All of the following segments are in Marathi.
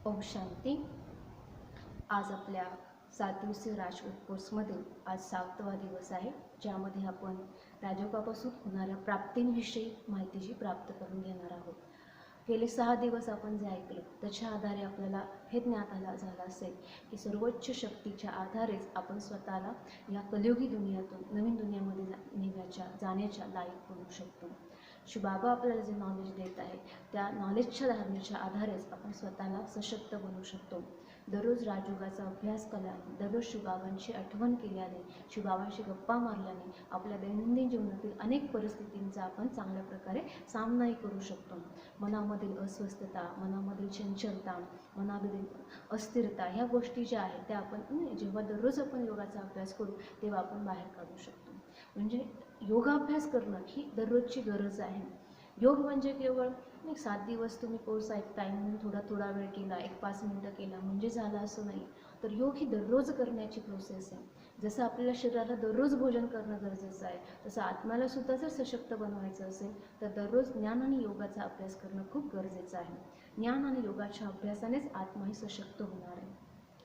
ओम शांती. आज आपल्या 7 दिवसीय राजयोग कोर्समध्ये आज 7वा दिवस आहे, ज्यामध्ये आपण राजयोगापासून होणाऱ्या प्राप्तींविषयी माहितीची प्राप्त करून घेणार आहोत. गेले 6 दिवस आपण जे ऐकलं त्याच्या आधारे आपल्याला हे ज्ञात झालं असेल की सर्वोच्च शक्तीच्या आधारेच आपण स्वतःला या कलियुगी दुनियातून नवीन दुनियामध्ये जाण्याच्या लायक बनू शकतो. श्री बाबा आपल्याला जे नॉलेज देत आहे त्या नॉलेजच्या धारणेच्या आधारेच आपण स्वतःला सशक्त बनवू शकतो. दररोज राजयोगाचा अभ्यास केल्याने, दररोज शिवबाबांची आठवण केल्याने, शिवबाबांशी गप्पा मारल्याने आपल्या दैनंदिन जीवनातील अनेक परिस्थितींचा आपण चांगल्या प्रकारे सामनाही करू शकतो. मनामधील अस्वस्थता, मनामधील चंचलता, मनामधील अस्थिरता ह्या गोष्टी ज्या आहेत त्या आपण जेव्हा दररोज आपण योगाचा अभ्यास करू तेव्हा आपण बाहेर काढू शकतो. म्हणजे योगाभ्यास करणं ही दररोजची गरज आहे. योग म्हणजे केवळ 7 दिवस तुम्ही कोर्स ऐकताय म्हणून थोडा वेळ केला, 1-5 मिनटं केला म्हणजे झालं असं नाही. तर योग ही दररोज करण्याची प्रोसेस आहे. जसं आपल्याला शरीराला दररोज भोजन करणं गरजेचं आहे, तसं आत्म्याला सुद्धा जर सशक्त बनवायचं असेल तर दररोज ज्ञान आणि योगाचा अभ्यास करणं खूप गरजेचं आहे. ज्ञान आणि योगाच्या अभ्यासानेच आत्माही सशक्त होणार आहे.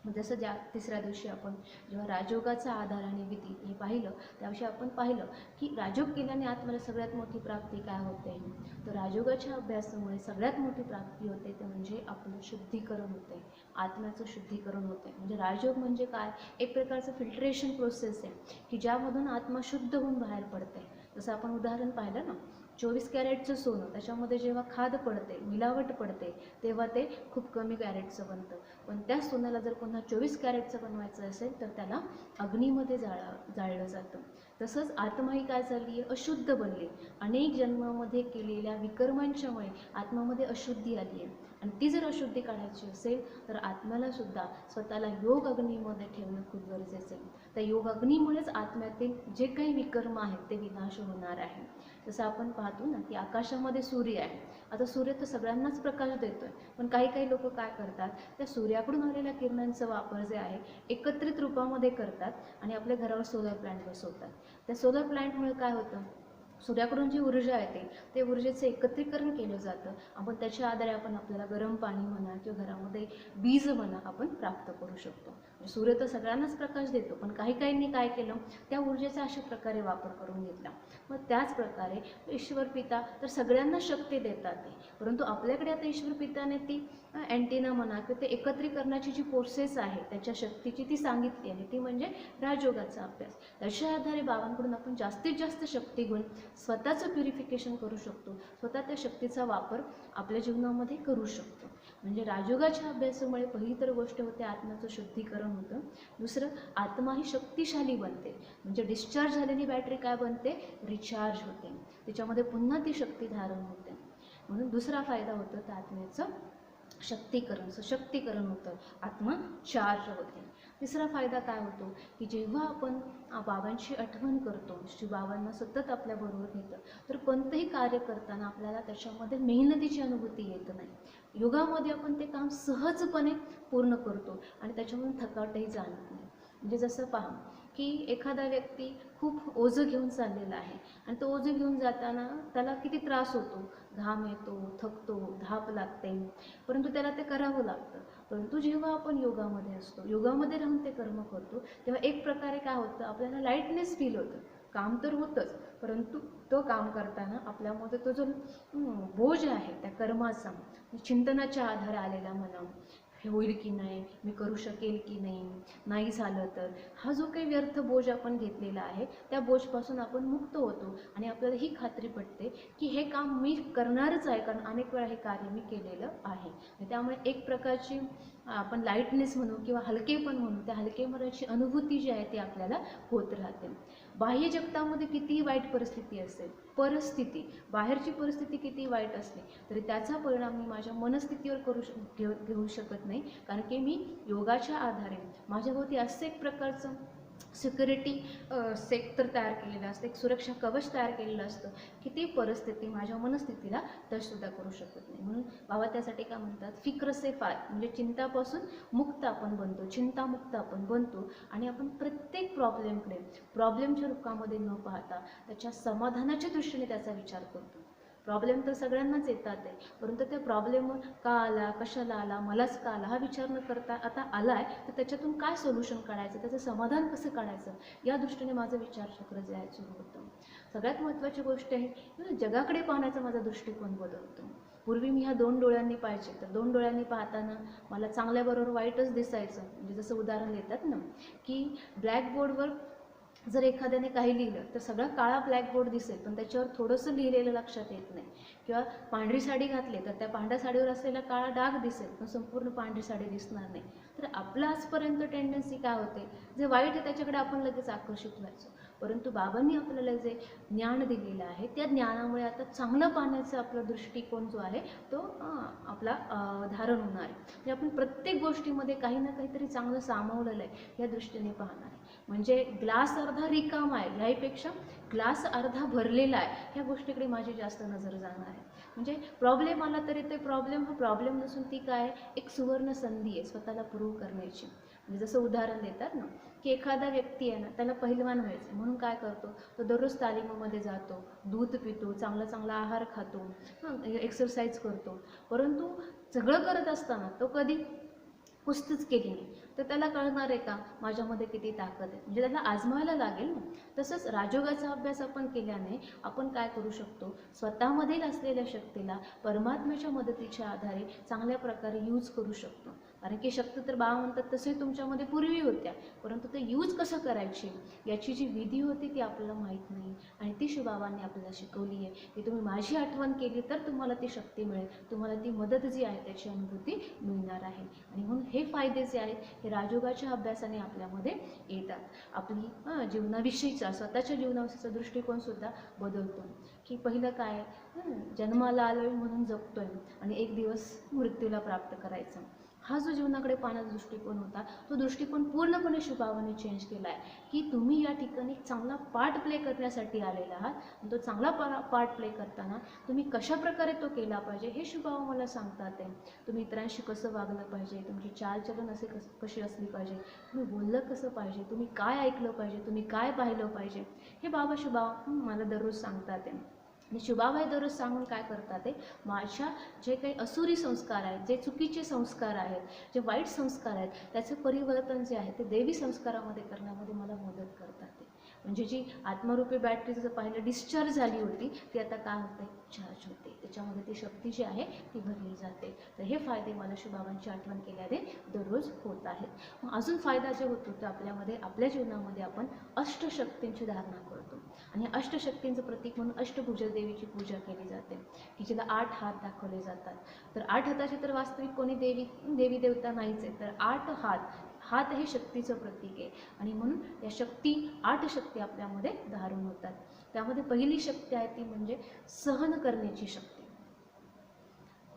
जसं तिसऱ्या दिवशी आपण जेव्हा राजयोगाचा आधार आणि विधी हे पाहिलं त्याविषयी आपण पाहिलं की राजयोग केल्याने आत्म्याला सगळ्यात मोठी प्राप्ती काय होते. तर राजयोगाच्या अभ्यासामुळे सगळ्यात मोठी प्राप्ती होते ते म्हणजे आपलं शुद्धीकरण होते, आत्म्याचं शुद्धीकरण होते. म्हणजे राजयोग म्हणजे काय, एक प्रकारचं फिल्ट्रेशन प्रोसेस आहे की ज्यामधून आत्मा शुद्ध होऊन बाहेर पडते. जसं आपण उदाहरण पाहिलं ना, 24 कॅरेटचं सोनं त्याच्यामध्ये जेव्हा खाद पडते, मिलावट पडते तेव्हा ते खूप कमी कॅरेटचं बनतं. पण त्या सोन्याला जर पुन्हा 24 कॅरेटचं बनवायचं असेल तर त्याला अग्नीमध्ये जाळलं जातं. तसंच आत्माही काय झाली आहे, अशुद्ध बनली. अनेक जन्मामध्ये केलेल्या विकर्मांच्यामुळे आत्मामध्ये अशुद्धी आली आहे आणि ती जर अशुद्धी काढायची असेल तर आत्म्याला सुद्धा स्वतःला योग अग्नीमध्ये ठेवणं खूप गरजेचं आहे. त्या योग अग्नीमुळेच आत्म्यातील जे काही विकर्म आहेत ते विनाश होणार आहे. जसं आपण पाहतो ना की आकाशामध्ये सूर्य आहे. आता सूर्य तर सगळ्यांनाच प्रकाश देतोय, पण काही लोक काय करतात, त्या सूर्याकडून आलेल्या किरणांचा वापर जे आहे एकत्रित रूपामध्ये करतात आणि आपल्या घरावर सोलर प्लॅन्ट बसवतात. त्या सोलर प्लॅन्टमुळे काय होतं, सूर्याकडून जी ऊर्जा येते ते ऊर्जेचं एकत्रीकरण केलं जातं. आपण त्याच्या आधारे आपण आपल्याला गरम पाणी म्हणा किंवा घरामध्ये वीज म्हणा आपण प्राप्त करू शकतो. म्हणजे सूर्य तर सगळ्यांनाच प्रकाश देतो, पण काहींनी काय केलं, त्या ऊर्जेचा अशा प्रकारे वापर करून घेतला. मग त्याच प्रकारे ईश्वर पिता तर सगळ्यांना शक्ती देतात ते, परंतु आपल्याकडे आता ईश्वर पिताने ती अँटिना म्हणा किंवा ते एकत्रीकरणाची जी प्रोसेस आहे त्याच्या शक्तीची ती सांगितली आहे, ती म्हणजे राजयोगाचा अभ्यास. त्याच्या आधारे बाबांकडून आपण जास्तीत जास्त शक्ती घेऊन स्वतःचं प्युरिफिकेशन करू शकतो, स्वतः त्या शक्तीचा वापर आपल्या जीवनामध्ये करू शकतो. म्हणजे राजयोगाच्या अभ्यासामुळे पहिली तर गोष्ट होते आत्म्याचं शुद्धीकरण होतं. दुसरं, आत्मा ही शक्तिशाली बनते. म्हणजे डिस्चार्ज झालेली बॅटरी काय बनते, रिचार्ज होते, त्याच्यामध्ये पुन्हा ती शक्ती धारण होते. म्हणून दुसरा फायदा होतो त्या आत्म्याचं सशक्तीकरण होतं, आत्मा चार्ज होते. तिसरा फायदा काय होतो की जेव्हा आपण बाबांची आठवण करतो, श्री बाबांना सतत आपल्याबरोबर घेतं, तर कोणतंही कार्य करताना आपल्याला त्याच्यामध्ये मेहनतीची अनुभूती येत नाही. योगामध्ये आपण ते काम सहजपणे पूर्ण करतो आणि त्याच्यामधून थकावटही जाणत नाही. म्हणजे जसं पहा की एखादा व्यक्ती खूप ओझं घेऊन चाललेला आहे आणि तो ओझं घेऊन जाताना त्याला किती त्रास होतो, घाम येतो, थकतो, धाप लागते, परंतु त्याला ते करावं लागतं. परंतु जेव्हा आपण योगामध्ये असतो, योगामध्ये राहून ते कर्म करतो, तेव्हा एक प्रकारे काय होतं, आपल्याला लाईटनेस फील होतं. काम तर होतंच, परंतु तो काम करताना आपल्यामध्ये तो जो बोज आहे त्या कर्माचा, चिंतनाच्या आधारे आलेला म्हणा, हे होईल की नाही, मी करू शकेल की नाही झालं तर, हा जो काही व्यर्थ बोज आपण घेतलेला आहे त्या बोजपासून आपण मुक्त होतो आणि आपल्याला ही खात्री पटते की हे काम मी करणारच आहे, कारण अनेक वेळा हे कार्य मी केलेलं आहे. त्यामुळे एक प्रकारची आपण लाईटनेस म्हणू किंवा हलकेपण म्हणू, त्या हलकेपणाची अनुभूती जी आहे ती आपल्याला होत राहते. बाह्य जगतामध्ये कितीही वाईट परिस्थिती असेल, बाहेरची परिस्थिती किती वाईट असली तरी त्याचा परिणाम मी माझ्या मनस्थितीवर घेऊ शकत नाही, कारण की मी योगाच्या आधारे माझ्याभोवती असं एक प्रकारचं सिक्युरिटी सेक्टर तयार केलेलं असतं, एक सुरक्षा कवच तयार केलेलं असतं की ती परिस्थिती माझ्या मनस्थितीला टचसुद्धा करू शकत नाही. म्हणून बाबा त्यासाठी काय म्हणतात, फिक्र से फार, म्हणजे चिंतापासून मुक्त आपण बनतो, चिंतामुक्त आपण बनतो आणि आपण प्रत्येक प्रॉब्लेमच्या रूपामध्ये न पाहता त्याच्या समाधानाच्या दृष्टीने त्याचा विचार करतो. प्रॉब्लेम तर सगळ्यांनाच येतात आहे, परंतु त्या प्रॉब्लेम का आला, कशाला आला, मलाच का आला हा विचार न करता आता आला आहे तर त्याच्यातून काय सोल्युशन काढायचं, त्याचं समाधान कसं काढायचं या दृष्टीने माझं विचारचक्र जे आहे सुरू होतं. सगळ्यात महत्त्वाची गोष्ट आहे जगाकडे पाहण्याचा माझा दृष्टिकोन बदलतो. पूर्वी मी ह्या 2 डोळ्यांनी पाहायचे, तर 2 डोळ्यांनी पाहताना मला चांगल्याबरोबर वाईटच दिसायचं. म्हणजे जसं उदाहरण देतात ना की ब्लॅकबोर्डवर जर एखाद्याने काही लिहिलं तर सगळा काळा ब्लॅकबोर्ड दिसेल, पण त्याच्यावर थोडंसं लिहिलेलं लक्षात येत नाही. किंवा पांढरी साडी घातली तर त्या पांढऱ्या साडीवर असलेला काळा डाग दिसेल, पण संपूर्ण पांढरी साडी दिसणार नाही. तर आपलं आजपर्यंत टेंडन्सी काय होते, जे वाईट आहे त्याच्याकडे आपण लगेच आकर्षित व्हायचो. परंतु बाबांनी आपल्याला जे ज्ञान दिलेलं आहे त्या ज्ञानामुळे आता चांगलं पाहण्याचा आपला दृष्टिकोन जो आहे तो आपला धारण होणार आहे. म्हणजे आपण प्रत्येक गोष्टीमध्ये काही ना काहीतरी चांगलं सामावलेलं आहे या दृष्टीने पाहणार आहे. म्हणजे ग्लास अर्धा रिकामा आहे याहीपेक्षा ग्लास अर्धा भरलेला आहे ह्या गोष्टीकडे माझी जास्त नजर जाणार आहे. म्हणजे प्रॉब्लेम आला तरी ते प्रॉब्लेम हा प्रॉब्लेम नसून ती काय एक सुवर्ण संधी आहे स्वतःला प्रूव्ह करण्याची. म्हणजे जसं उदाहरण देतात ना की एखादा व्यक्ती आहे ना त्याला पहिलवान व्हायचं म्हणून काय करतो, तो दररोज तालीमीमध्ये जातो, दूध पितो, चांगला चांगला आहार खातो, एक्सरसाइज करतो, परंतु सगळं करत असताना तो कधी कुस्तीच केली नाही तर त्याला कळणार आहे का माझ्यामध्ये किती ताकद आहे. म्हणजे त्याला आजमावायला लागेल ना. तसंच राजयोगाचा अभ्यास आपण केल्याने आपण काय करू शकतो, स्वतःमधील असलेल्या शक्तीला परमात्म्याच्या मदतीच्या आधारे चांगल्या प्रकारे यूज करू शकतो. कारण की शक्ती तर बाबा म्हणतात तसे तुमच्यामध्ये पूर्वी होत्या, परंतु ते यूज कसं करायची याची जी विधी होती ती आपल्याला माहीत नाही. आणि ती शिवबाबांनी आपल्याला शिकवली आहे की तुम्ही माझी आठवण केली तर तुम्हाला ती शक्ती मिळेल, तुम्हाला ती मदत जी आहे त्याची अनुभूती मिळणार आहे. आणि म्हणून हे फायदे जे आहेत हे राजयोगाच्या अभ्यासाने आपल्यामध्ये येतात. आपली जीवनाविषयीचा स्वतःच्या जीवनाविषयीचा दृष्टिकोनसुद्धा बदलतो. की पहिलं काय जन्माला आलोय म्हणून जगतोय आणि एक दिवस मृत्यूला प्राप्त करायचं, हा जो जीवनाकडे पाहण्याचा दृष्टिकोन होता तो दृष्टिकोन पूर्णपणे शिवबाबांनी चेंज केला आहे. की तुम्ही या ठिकाणी चांगला पार्ट प्ले करण्यासाठी आलेला आहात आणि तो चांगला पार्ट प्ले करताना तुम्ही कशाप्रकारे तो केला पाहिजे हे शिवबाबा मला सांगतात आहे. तुम्ही इतरांशी कसं वागलं पाहिजे, तुमची चालचलन कशी असली पाहिजे, तुम्ही बोललं कसं पाहिजे, तुम्ही काय ऐकलं पाहिजे, तुम्ही काय पाहिलं पाहिजे, हे शिवबाबा मला दररोज सांगतात आहे. आणि शिवबाबा दररोज सांगून काय करतात ते माझ्या जे काही असुरी संस्कार आहेत, जे चुकीचे संस्कार आहेत, जे वाईट संस्कार आहेत त्याचं परिवर्तन जे आहे ते देवी संस्कारामध्ये करण्यामध्ये मला मदत करतात ते. म्हणजे जी आत्मरूपी बॅटरी जसं पाहिलं डिस्चार्ज झाली होती ती आता काय होते, चार्ज होते, त्याच्यामध्ये ती शक्ती जी आहे ती भरली जाते. तर हे फायदे मला शिवबाबांची आठवण केल्याने दररोज होत आहेत. मग अजून फायदा जे होतो तर आपल्यामध्ये आपल्या जीवनामध्ये आपण अष्टशक्तींची धारणा करतो आणि अष्टशक्तींचं प्रतीक म्हणून अष्टभुजा देवीची पूजा केली जाते की जिला 8 हात दाखवले जातात. तर 8 हाताची तर वास्तविक कोणी देवी देवता नाहीच आहे, तर 8 हात हे शक्तीचं प्रतीक आहे. आणि म्हणून या 8 शक्ती आपल्यामध्ये धारण होतात. त्यामध्ये पहिली शक्ती आहे ती म्हणजे सहन करण्याची शक्ती.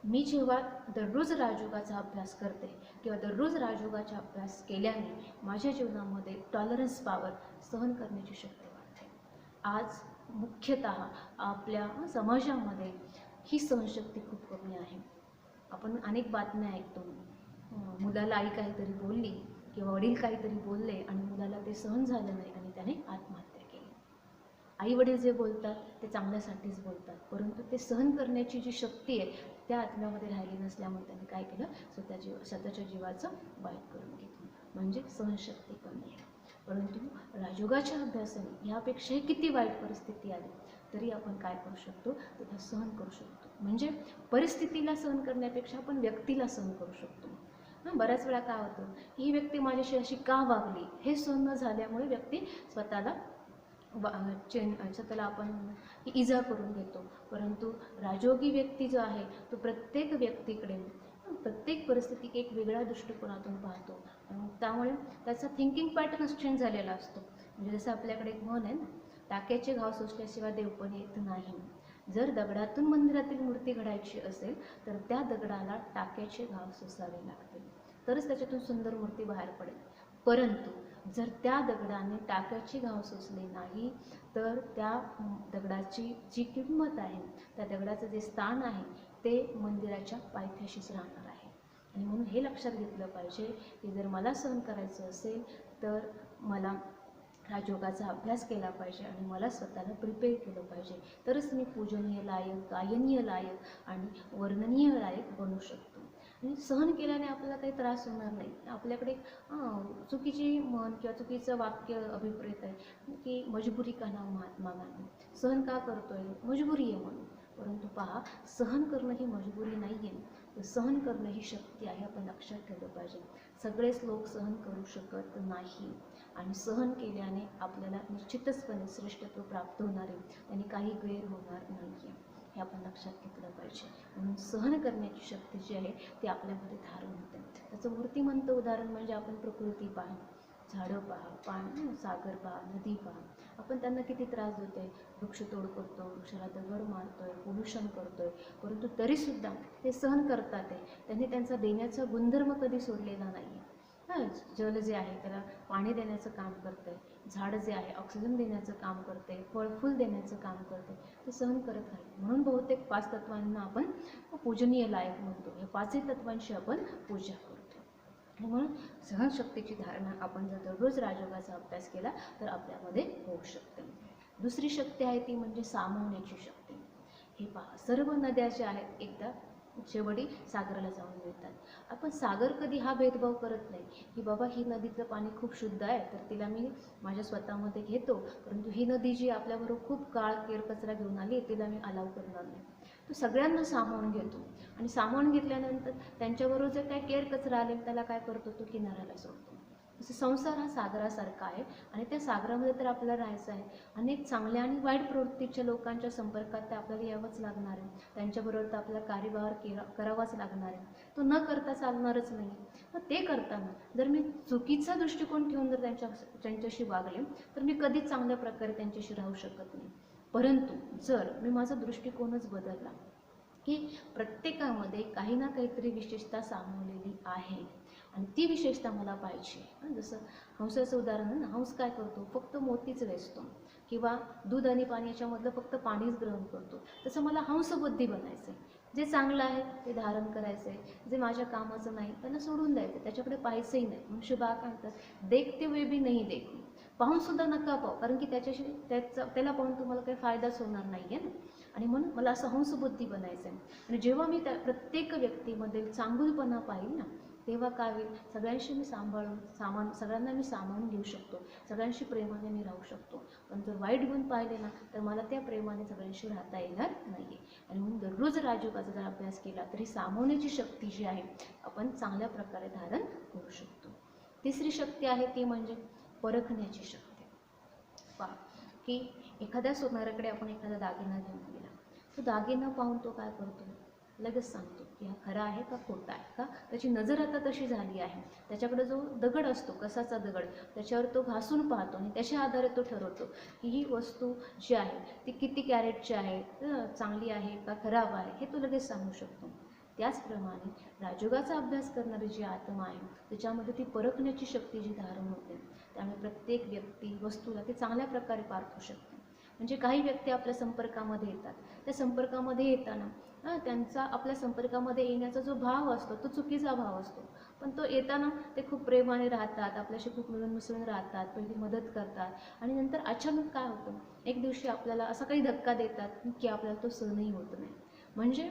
मी जेव्हा दररोज राजयोगाचा अभ्यास करते किंवा दररोज राजयोगाचा अभ्यास केल्याने माझ्या जीवनामध्ये टॉलरन्स पॉवर सहन करण्याची शक्ती वाढते. आज मुख्यतः आपल्या समाजामध्ये ही सहनशक्ती खूप कमी आहे. आपण अनेक बातम्या ऐकतो, मुलाला आई काहीतरी बोलली किंवा वडील काहीतरी बोलले आणि मुलाला ते सहन झालं नाही आणि त्याने आत्महत्या केली. आई वडील जे बोलतात ते चांगल्यासाठीच बोलतात, परंतु ते सहन करण्याची जी शक्ती आहे त्या आत्म्यामध्ये राहिली नसल्यामुळे त्यांनी काय केलं, स्वतःच्या जीवाचं वाईट करून घेतलं. म्हणजे सहनशक्ती कमी आहे. परंतु राजयोगाच्या अभ्यासाने ह्यापेक्षाही किती वाईट परिस्थिती आली तरी आपण काय करू शकतो, त्याला सहन करू शकतो. म्हणजे परिस्थितीला सहन करण्यापेक्षा आपण व्यक्तीला सहन करू शकतो. बऱ्याच वेळा काय होतं, ही व्यक्ती माझ्याशी अशी का वागली हे सहन न झाल्यामुळे व्यक्ती स्वतःला आपण इजा करून घेतो. परंतु राजयोगी व्यक्ती जो आहे तो प्रत्येक व्यक्तीकडे प्रत्येक परिस्थिती एक वेगळ्या दृष्टिकोनातून पाहतो. त्यामुळे त्याचा थिंकिंग पॅटर्नच चेंज झालेला असतो. म्हणजे जसं आपल्याकडे एक म्हण आहे ना, टाक्याचे घाव सोसल्याशिवाय देवपण येत नाही. जर दगडातून मंदिरातील मूर्ती घडायची असेल तर त्या दगडाला टाक्याचे घाव सोसावे लागतील, तरच त्याच्यातून सुंदर मूर्ती बाहेर पडेल. परंतु जर त्या दगडाने टाक्याचे घाव सोसले नाही तर त्या दगडाची जी किंमत आहे, त्या दगडाचं जे स्थान आहे ते मंदिराच्या पायथ्याशीच राहणार आहे. आणि म्हणून हे लक्षात घेतलं पाहिजे की जर मला सहन करायचं असेल तर मला राजयोगाचा अभ्यास केला पाहिजे आणि मला स्वतःला प्रिपेअर केलं पाहिजे, तरच मी पूजनीय लायक, गायनीय लायक आणि वर्णनीय लायक बनू शकतो. आणि सहन केल्याने आपल्याला काही त्रास होणार नाही. आपल्याकडे चुकीची म्हण किंवा चुकीचं वाक्य अभिप्रेत आहे की मजबुरी का नाव महात्मा गांधी, सहन का करतोय, मजबुरी आहे म्हणून. परंतु पहा, सहन करणं ही मजबुरी नाही आहे, तर सहन करणं ही शक्ती आहे. आपण लक्षात ठेवलं पाहिजे. सगळेच लोक सहन करू शकत नाही आणि सहन केल्याने आपल्याला निश्चितचपणे श्रेष्ठत्व प्राप्त होणार आहे, त्यांनी काही गैर होणार नाही आहे, हे आपण लक्षात घेतलं पाहिजे. म्हणून सहन करण्याची शक्ती जी आहे ती आपल्यामध्ये धारण होते. त्याचं मूर्तिमंत उदाहरण म्हणजे आपण प्रकृती पहा, झाडं पहा, पाणी, सागर पहा, नदी पहा. आपण त्यांना किती त्रास देतोय, वृक्षतोड करतो, वृक्षाला दगड मारतोय, पोल्युशन करतोय, परंतु तरीसुद्धा ते सहन करतात आहे. त्यांनी त्यांचा देण्याचा गुणधर्म कधी सोडलेला नाही आहे. जल जे आहे त्याला पाणी देण्याचं काम करतं आहे, झाड जे आहे ऑक्सिजन देण्याचं काम करतं आहे, फळफूल देण्याचं काम करतं आहे, ते सहन करत आहे. म्हणून बहुतेक 5 तत्वांना आपण पूजनीय लायक म्हणतो. या 5ही तत्वांची आपण पूजा करतो. आणि म्हणून सहनशक्तीची धारणा आपण जर दररोज राजयोगाचा अभ्यास केला तर आपल्यामध्ये होऊ शकते. दुसरी शक्ती आहे ती म्हणजे सामावण्याची शक्ती. हे पहा, सर्व नद्या ज्या आहेत एकदा शेवटी सागराला जाऊन मिळतात. आपण सागर कधी हा भेदभाव करत नाही की बाबा ही नदीचं पाणी खूप शुद्ध आहे तर तिला मी माझ्या स्वतःमध्ये घेतो, परंतु ही नदी जी आपल्याबरोबर खूप काळ केरकचरा घेऊन आली तिला मी अलाव करणार नाही. तो सगळ्यांना सामावून घेतो आणि सामावून घेतल्यानंतर त्यांच्याबरोबर जर काय केरकचरा आले त्याला काय करतो, तो किनाऱ्याला सोडतो. जसं संसार हा सागरासारखा आहे आणि त्या सागरामध्ये तर आपल्याला राहायचं आहे. अनेक चांगल्या आणि वाईट प्रवृत्तीच्या लोकांच्या संपर्कात ते आपल्याला यावंच लागणार आहे, त्यांच्याबरोबर तर आपल्याला कार्यभार करावाच लागणार आहे. तो न करता चालणारच नाही. मग ते करताना जर मी चुकीचा दृष्टिकोन ठेवून जर त्यांच्याशी वागले तर मी कधीच चांगल्या प्रकारे त्यांच्याशी राहू शकत नाही. परंतु जर मी माझा दृष्टिकोनच बदलला की प्रत्येकामध्ये काही ना काहीतरी विशेषता सामावलेली आहे आणि ती विशेषता मला पाहिजे. जसं हंसाचं उदाहरण आहे ना, हंस काय करतो, फक्त मोतीच वेचतो किंवा दूध आणि पाणी याच्यामधलं फक्त पाणीच ग्रहण करतो. तसं मला हंसबुद्धी बनायचं आहे. जे चांगलं आहे ते धारण करायचं आहे, जे माझ्या कामाचं नाही त्यांना सोडून द्यायचं, त्याच्याकडे पाहायचंही नाही. मनुष्य बाग म्हणतात, देखते हुए भी नाही देखो, पाहूनसुद्धा नका पाहू, कारण की त्याला पाहून तुम्हाला काही फायदाच होणार नाही आहे ना. आणि म्हणून मला असं हंसबुद्धी बनायचं आहे. आणि जेव्हा मी त्या प्रत्येक व्यक्तीमध्ये चांगुलपणा पाहिल ना, तेव्हा काय होईल, सगळ्यांशी मी सगळ्यांना मी सामावून घेऊ शकतो, सगळ्यांशी प्रेमाने मी राहू शकतो. पण जर वाईट गुण पाहिले ना तर मला त्या प्रेमाने सगळ्यांशी राहता येणार नाही. आणि म्हणून दररोज राजयोगाचा जर अभ्यास केला तरी सामावण्याची शक्ती जी आहे आपण चांगल्या प्रकारे धारण करू शकतो. तिसरी शक्ती आहे ती म्हणजे परखण्याची शक्ती. पहा की एखाद्या सोनाराकडे आपण एखादा दागिना घेऊन गेला, तो दागिना पाहून तो काय करतो, लगेच सांगतो की हा खरा आहे का खोटा आहे. का, त्याची नजर आता तशी झाली आहे. त्याच्याकडे जो दगड असतो, कसाचा दगड, त्याच्यावर तो घासून पाहतो आणि त्याच्या आधारे तो ठरवतो की ही वस्तू जी आहे ती किती कॅरेटची आहे, चांगली आहे का खराब आहे, हे तो लगेच सांगू शकतो. त्याचप्रमाणे राजयोगाचा अभ्यास करणारी जी आत्मा आहे त्याच्यामध्ये ती परखण्याची शक्ती जी धारण होते, त्यामुळे प्रत्येक व्यक्ती वस्तूला ती चांगल्या प्रकारे पारखू शकते. म्हणजे काही व्यक्ती आपल्या संपर्कामध्ये येतात, त्या संपर्कामध्ये येताना त्यांचा आपल्या संपर्कामध्ये येण्याचा जो भाव असतो तो चुकीचा भाव असतो. पण तो येताना ते खूप प्रेमाने राहतात, आपल्याशी खूप मिळून मिसळून राहतात, पहिली मदत करतात आणि नंतर अचानक काय होतं, एक दिवशी आपल्याला असा काही धक्का देतात की आपल्याला तो सहनही होत नाही. म्हणजे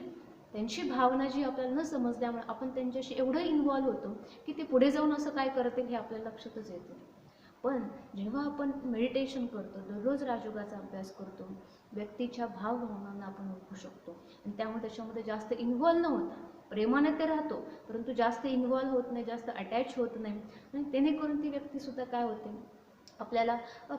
त्यांची भावना जी आपल्याला न समजल्यामुळे आपण त्यांच्याशी एवढं इन्व्हॉल्व होतो की ते पुढे जाऊन असं काय करतील हे आपल्याला लक्षातच येत नाही. पण जेव्हा आपण मेडिटेशन करतो, दररोज राजयोगाचा अभ्यास करतो, व्यक्तीच्या भावभावनांना आपण ओळखू शकतो आणि त्यामुळे त्याच्यामध्ये जास्त इन्व्हॉल्व न होता प्रेमाने ते राहतो, परंतु जास्त इन्व्हॉल्व होत नाही, जास्त अटॅच होत नाही. आणि जेणेकरून ती व्यक्तीसुद्धा काय होते, आपल्याला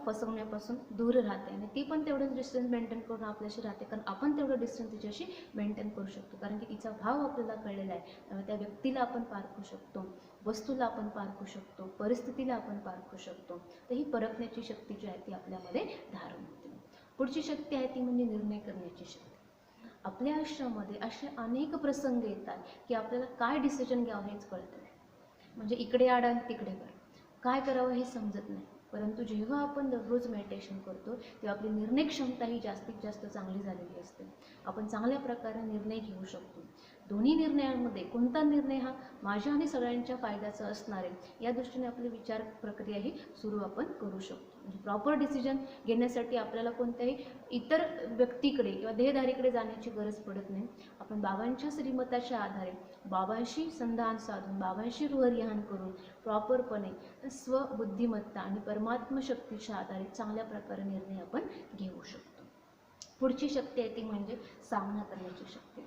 फसवण्यापासून दूर राहते आणि ती पण तेवढंच डिस्टन्स मेंटेन करून आपल्याशी राहते, कारण आपण तेवढं डिस्टन्स तिच्याशी मेंटेन करू शकतो, कारण की तिचा भाव आपल्याला कळलेला आहे. त्यामुळे त्या व्यक्तीला आपण पारखू शकतो, वस्तूला आपण पारखू शकतो, परिस्थितीला आपण पारखू शकतो. तर ही परखण्याची शक्ती जी आहे ती आपल्यामध्ये धारण होते. पुढची शक्ती आहे ती म्हणजे निर्णय करण्याची शक्ती. आपल्या आयुष्यामध्ये असे अनेक प्रसंग येतात की आपल्याला काय डिसिजन घ्यावं हेच कळत नाही. म्हणजे इकडे आड आणि तिकडे वर, काय करावं हे समजत नाही. परंतु जेव्हा आपण दररोज मेडिटेशन करतो तेव्हा आपली निर्णय क्षमता ही जास्तीत जास्त चांगली झालेली असते. आपण चांगल्या प्रकारे निर्णय घेऊ शकतो. दोन्ही निर्णयांमध्ये कोणता निर्णय हा माझ्या आणि सगळ्यांच्या फायद्याचा असणार आहे या दृष्टीने आपली विचार प्रक्रिया ही सुरू आपण करू शकतो. म्हणजे प्रॉपर डिसिजन घेण्यासाठी आपल्याला कोणत्याही इतर व्यक्तीकडे किंवा देहधारीकडे जाण्याची गरज पडत नाही. आपण बाबांच्या श्रीमताच्या आधारे बाबांशी संधान साधून बाबांशी हृदयहान करून प्रॉपरपणे स्वबुद्धिमत्ता आणि परमात्म शक्तीच्या आधारे चांगल्या प्रकारे निर्णय आपण घेऊ शकतो. पुढची शक्ती आहे ती म्हणजे सामना करण्याची शक्ती.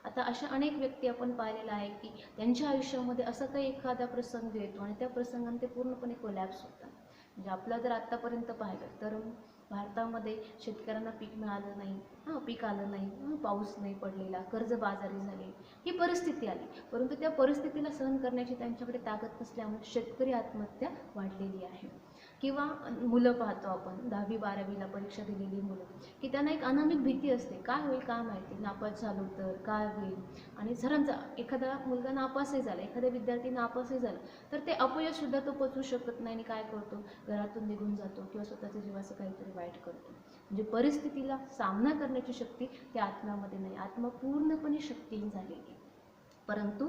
आता अशा अनेक व्यक्ती आपण पाहिलेला आहे की त्यांच्या आयुष्यामध्ये असा काही एखादा प्रसंग येतो आणि त्या प्रसंगाने ते पूर्णपणे कोलॅप्स होतात. म्हणजे आपलं जर आत्तापर्यंत पाहिलं तर भारतामध्ये शेतकऱ्यांना पीक मिळालं नाही, पीक आलं नाही, पाऊस नाही पडलेला, कर्जबाजारी झाली, ही परिस्थिती आली. परंतु त्या परिस्थितीला सहन करण्याची त्यांच्याकडे ताकद नसल्यामुळे शेतकरी आत्महत्या वाढलेली आहे. किंवा मुलं पाहतो आपण 10वी-12वीला परीक्षा दिलेली मुलं की त्यांना एक अनामिक भीती असते, काय होईल काय माहिती, नापास झालो तर काय होईल. आणि सरांचा एखादा मुलगा नापासही झाला, एखादा विद्यार्थी नापासही झाला तर ते अपयशसुद्धा तो पचवू शकत नाही आणि काय करतो, घरातून निघून जातो किंवा स्वतःच्या जीवाचं काहीतरी वाईट करतो. म्हणजे परिस्थितीला सामना करण्याची शक्ती त्या आत्म्यामध्ये नाही, आत्मा पूर्णपणे शक्तिहीन झालेली आहे. परंतु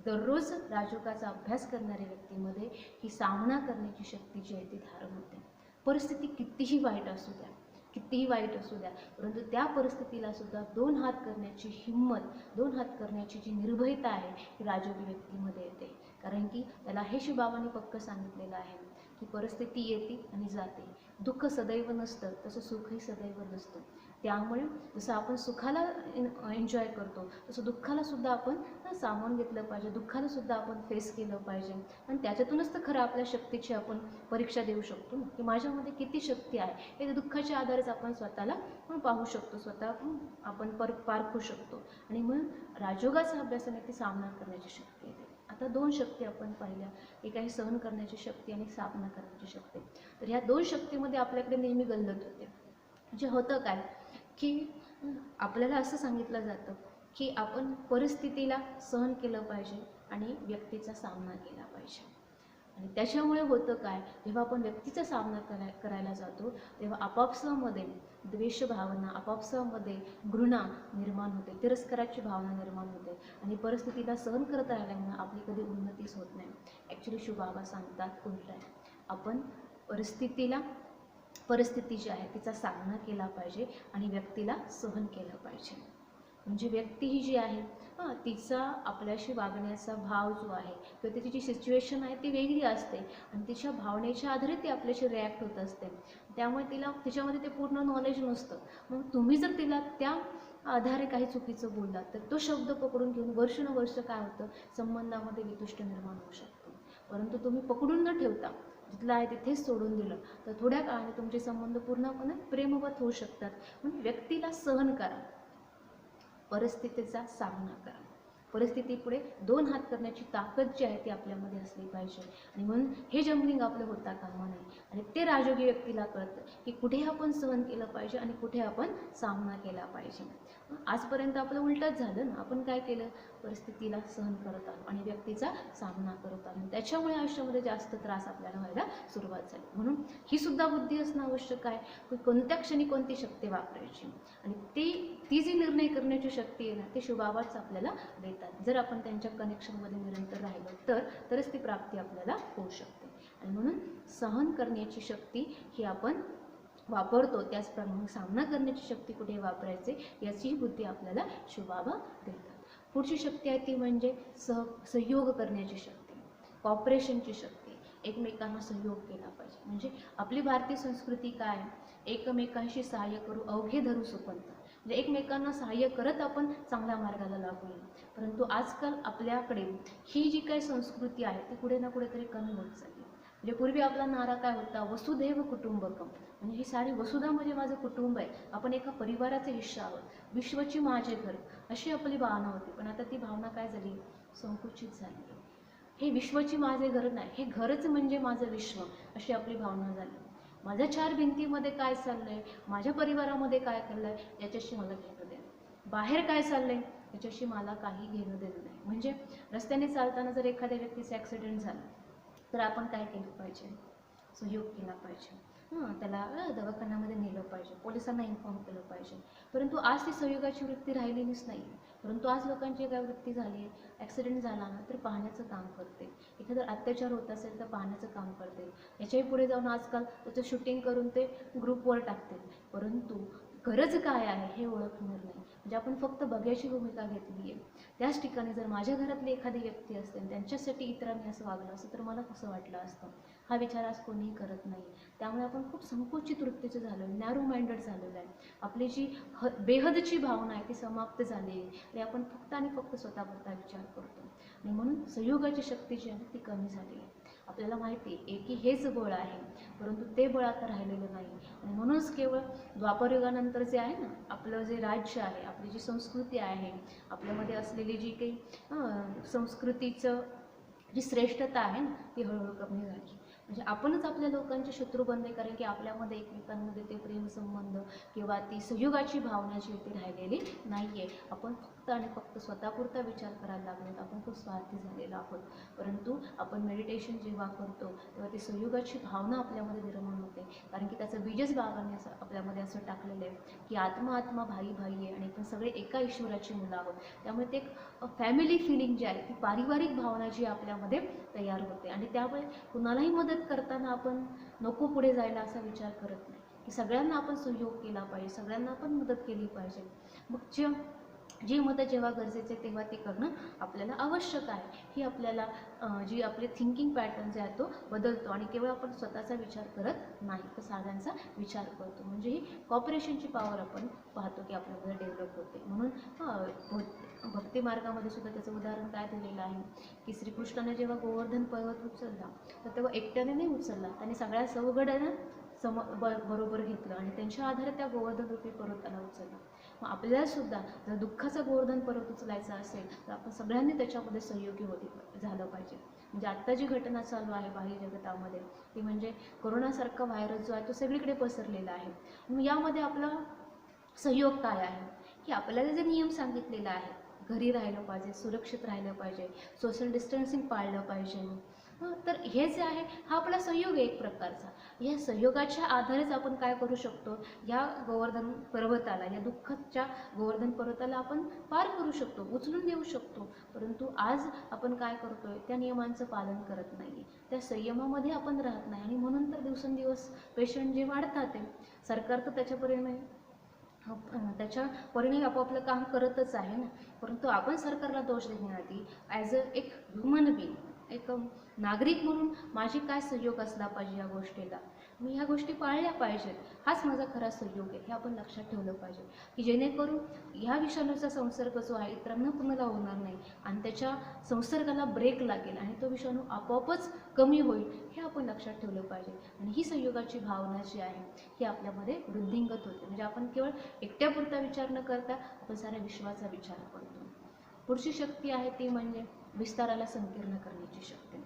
दररोज राजयोगाचा अभ्यास करणाऱ्या व्यक्तीमध्ये ही सामना करण्याची शक्ती जी आहे ती धारण होते. परिस्थिती कितीही वाईट असू द्या, कितीही वाईट असू द्या, परंतु त्या परिस्थितीला सुद्धा 2 हात करण्याची हिंमत, 2 हात करण्याची जी निर्भयता आहे ही राजयोगी व्यक्तीमध्ये येते. कारण की त्याला हे शिवबाबांनी पक्क सांगितलेलं आहे की परिस्थिती येते आणि जाते, दुःख सदैव नसतं तसं सुखही सदैव नसतं. त्यामुळे जसं आपण सुखाला एन्जॉय करतो तसं दुःखाला सुद्धा आपण सामावून घेतलं पाहिजे, दुःखाला सुद्धा आपण फेस केलं पाहिजे. आणि त्याच्यातूनच तर खरं आपल्या शक्तीची आपण परीक्षा देऊ शकतो की माझ्यामध्ये किती शक्ती आहे हे दुःखाच्या आधारेच आपण स्वतःला पाहू शकतो, स्वतः आपण पारखू शकतो. आणि मग राजयोगाच्या अभ्यासाने ती सामना करण्याची शक्ती येते. आता 2 शक्ती आपण पाहिल्या, एक आहे सहन करण्याची शक्ती आणि सामना करण्याची शक्ती. तर ह्या 2 शक्तीमध्ये आपल्याकडे नेहमी गल्लत होते. जे होतं काय की आपल्याला असं सांगितलं जातं की आपण परिस्थितीला सहन केलं पाहिजे आणि व्यक्तीचा सामना केला पाहिजे. आणि त्याच्यामुळे होतं काय, जेव्हा आपण व्यक्तीचा सामना करायला जातो तेव्हा आपापसामध्ये द्वेष भावना, आपापसामध्ये घृणा निर्माण होते, तिरस्काराची भावना निर्माण होते आणि परिस्थितीला सहन करत राहिल्यामुळे आपली कधी उन्नतीच होत नाही. ॲक्च्युली शिवबाबा सांगतात उलट आहे, आपण परिस्थिती जी आहे तिचा सामना केला पाहिजे आणि व्यक्तीला सहन केलं पाहिजे. म्हणजे व्यक्ती ही जी आहे तिचा आपल्याशी वागण्याचा भाव जो आहे किंवा तिची जी सिच्युएशन आहे ती वेगळी असते आणि तिच्या भावनेच्या आधारे ती आपल्याशी रिॲक्ट होत असते. त्यामुळे तिच्यामध्ये ते पूर्ण नॉलेज नसतं. मग तुम्ही जर तिला त्या आधारे काही चुकीचं बोललात तर तो शब्द पकडून घेऊन वर्षानुवर्ष काय होतं, संबंधामध्ये वितुष्ट निर्माण होऊ शकतो. परंतु तुम्ही पकडून न ठेवता जिथलं आहे तिथेच सोडून दिलं तर थोड्या काळाने तुमचे संबंध पूर्णपणे प्रेमवत होऊ शकतात. म्हणून व्यक्तीला सहन करा, परिस्थितीचा सामना करा. परिस्थितीपुढे 2 हात करण्याची ताकद जी आहे ती आपल्यामध्ये असली पाहिजे. आणि म्हणून हे जम्बलिंग आपलं होता कामा नये. आणि ते राजयोगी व्यक्तीला कळतं की कुठे आपण सहन केलं पाहिजे आणि कुठे आपण सामना केला पाहिजे. आजपर्यंत आपलं उलटच झालं ना, आपण काय केलं, परिस्थितीला सहन करत आलो आणि व्यक्तीचा सामना करत आलो. त्याच्यामुळे आयुष्यामध्ये जास्त त्रास आपल्याला व्हायला सुरुवात झाली. म्हणून ही सुद्धा बुद्धी असणं आवश्यक आहे की कोणत्या क्षणी कोणती शक्ती वापरायची. आणि ती जी निर्णय करण्याची शक्ती आहे ना ती शिवबाबाच आपल्याला देतात. जर आपण त्यांच्या कनेक्शनमध्ये निरंतर राहिलो तरच ती प्राप्ती आपल्याला होऊ शकते. आणि म्हणून सहन करण्याची शक्ती ही आपण वापरतो, त्याचप्रमाणे सामना करण्याची शक्ती कुठे वापरायचे याची बुद्धी आपल्याला शिवबाबा देतात. पुढची शक्ती आहे ती म्हणजे सहयोग करण्याची शक्ती, कॉपरेशनची शक्ती. एकमेकांना सहयोग केला पाहिजे. म्हणजे आपली भारतीय संस्कृती काय, एकमेकांशी सहाय्य करू अवघे धरू सुपंथ. म्हणजे एकमेकांना सहाय्य करत आपण चांगल्या मार्गाला लागूया. परंतु आजकाल आपल्याकडे ही जी काही संस्कृती आहे ती कुठे ना कुठेतरी कमी होत चालली. म्हणजे पूर्वी आपला नारा काय होता, वसुधैव कुटुंबकम. म्हणजे ही सारी वसुधा म्हणजे माझं कुटुंब आहे, आपण एका परिवाराचे हिस्सा आहोत, विश्वची माझे घर, अशी आपली भावना होती. पण आता ती भावना काय झाली, संकुचित झाली. हे विश्वची माझे घर नाही, हे घरच म्हणजे माझं विश्व, अशी आपली भावना झाली. माझ्या 4 भिंतीमध्ये काय चाललंय, माझ्या परिवारामध्ये काय चाललंय याच्याशी मला घेणं देणं, बाहेर काय चाललंय याच्याशी मला काही घेणं देणं नाही. म्हणजे रस्त्याने चालताना जर एखाद्या व्यक्तीचा ॲक्सिडेंट झाला तर आपण काय केलं पाहिजे, सहयोग केला पाहिजे. त्याला दवाखान्यामध्ये नेलं पाहिजे, पोलिसांना इन्फॉर्म केलं पाहिजे. परंतु आज ती सहयोगाची वृत्ती राहिलेलीच नाही. परंतु आज लोकांची काय वृत्ती झाली आहे, ॲक्सिडेंट झाला ना तर पाहण्याचं काम करते, एखादा अत्याचार होत असेल तर पाहण्याचं काम करते, याच्याही पुढे जाऊन आजकाल त्याचं शूटिंग करून ते ग्रुपवर टाकते. परंतु गरज काय आहे हे ओळखणार नाही. म्हणजे आपण फक्त बघ्याची भूमिका घेतली आहे. त्याच ठिकाणी जर माझ्या घरातली एखादी व्यक्ती असते आणि त्यांच्यासाठी इतरांनी असं वागलं असतं तर मला कसं वाटलं असतं, हा विचार आज कोणीही करत नाही. त्यामुळे आपण खूप संकुचित वृत्तीचं झालो आहे, नॅरो माइंडेड झालेलं आहे. आपली जी बेहदची भावना आहे ती समाप्त झाली आहे आणि आपण फक्त आणि फक्त स्वतःबद्दल विचार करतो आणि म्हणून संयोगाची शक्ती जी आहे ती कमी झाली आहे. आपल्याला माहिती आहे एकी हेच बळ आहे, परंतु ते बळ आता राहिलेलं नाही आणि म्हणूनच केवळ द्वापरयुगानंतर जे आहे ना आपलं जे राज्य आहे, आपली जी संस्कृती आहे, आपल्यामध्ये असलेली जी काही संस्कृतीचं जी श्रेष्ठता आहे ना ती हळूहळू कमी झाली. म्हणजे आपणच आपल्या लोकांचे शत्रू बनले, कारण की आपल्यामध्ये एकमेकांमध्ये ते प्रेमसंबंध किंवा ती संयोगाची भावना जी ती राहिलेली नाही आहे. आपण फक्त आणि फक्त स्वतःपुरता विचार करायला लागलो, आपण खूप स्वार्थी झालेलो आहोत. परंतु आपण मेडिटेशन जेव्हा करतो तेव्हा ती संयोगाची भावना आपल्यामध्ये निर्माण होते, कारण की त्याचं बीजच बाबांनी असं आपल्यामध्ये असं टाकलेलं आहे की आत्मा आत्मा भाई भाई आहे आणि आपण सगळे एका ईश्वराची मुलं आहोत. त्यामुळे ते एक फॅमिली फिलिंग जी आहे ती पारिवारिक भावना जी आपल्यामध्ये तयार होते आणि त्यामुळे कुणालाही मदत करताना आपण नको पुढे जायला असा विचार करत नाही की सगळ्यांना आपण सहयोग केला पाहिजे, सगळ्यांना आपण मदत केली पाहिजे. मग जी मदत जेव्हा गरजेचे तेव्हा ते करणं आपल्याला आवश्यक आहे. ही आपल्याला जी आपले थिंकिंग पॅटर्न जे आहे तो बदलतो आणि केवळ आपण स्वतःचा विचार करत नाही तर सगळ्यांचा विचार करतो. म्हणजे ही कॉपरेशनची पॉवर आपण पाहतो की आपल्यामध्ये डेव्हलप होते. म्हणून भक्ती मार्गामध्ये सुद्धा त्याचं उदाहरण काय दिलेलं आहे की श्रीकृष्णाने जेव्हा गोवर्धन पर्वत उचलला तर तेव्हा एकट्याने नाही उचलला, त्याने सगळ्या सवगड्यांना बरोबर घेतलं आणि त्यांच्या आधारे त्या गोवर्धन रूपी पर्वताला उचलला. मग आपल्याला सुद्धा जर दुःखाचा गोवर्धन पर्वत उचलायचा असेल तर आपण सगळ्यांनी त्याच्यामध्ये सहयोगी झालं पाहिजे. म्हणजे आत्ता जी घटना चालू आहे बाह्य जगतामध्ये ती म्हणजे कोरोनासारखा व्हायरस जो आहे तो सगळीकडे पसरलेला आहे. मग यामध्ये आपला सहयोग काय आहे की आपल्याला जे नियम सांगितलेला आहे, घरी राहिलं पाहिजे, सुरक्षित राहिलं पाहिजे, सोशल डिस्टन्सिंग पाळलं पाहिजे, तर हे जे आहे हा आपला सहयोग आहे एक प्रकारचा. या सहयोगाच्या आधारेच आपण काय करू शकतो, या गोवर्धन पर्वताला, या दुःखाच्या गोवर्धन पर्वताला आपण पार करू शकतो, उचलून देऊ शकतो. परंतु आज आपण काय करतोय, त्या नियमांचं पालन करत नाही, त्या संयमामध्ये आपण राहत नाही आणि म्हणून तर दिवसेंदिवस पेशंट जे वाढतात आहे, सरकार तर त्याच्या परिणामी आपोआपलं काम करतच आहे ना. परंतु आपण सरकारला दोष देण्याआधी ॲज एक ह्युमन बीइंग, एक नागरिक म्हणून माझी काय सहयोग असला पाहिजे, या गोष्टीला मी ह्या गोष्टी पाळल्या पाहिजेत, हाच माझा खरा सहयोग आहे हे आपण लक्षात ठेवलं पाहिजे की जेणेकरून ह्या विषाणूचा संसर्ग जो आहे इतरांना कुणाला होणार नाही आणि त्याच्या संसर्गाला ब्रेक लागेल आणि तो विषाणू आपोआपच कमी होईल हे आपण लक्षात ठेवलं पाहिजे. आणि ही संयोगाची भावना जी आहे ही आपल्यामध्ये वृद्धिंगत होते. म्हणजे आपण केवळ एकट्यापुरता विचार न करता आपण साऱ्या विश्वाचा विचार करतो. पुढची शक्ती आहे ती म्हणजे विस्ताराला संकीर्ण करण्याची शक्ती.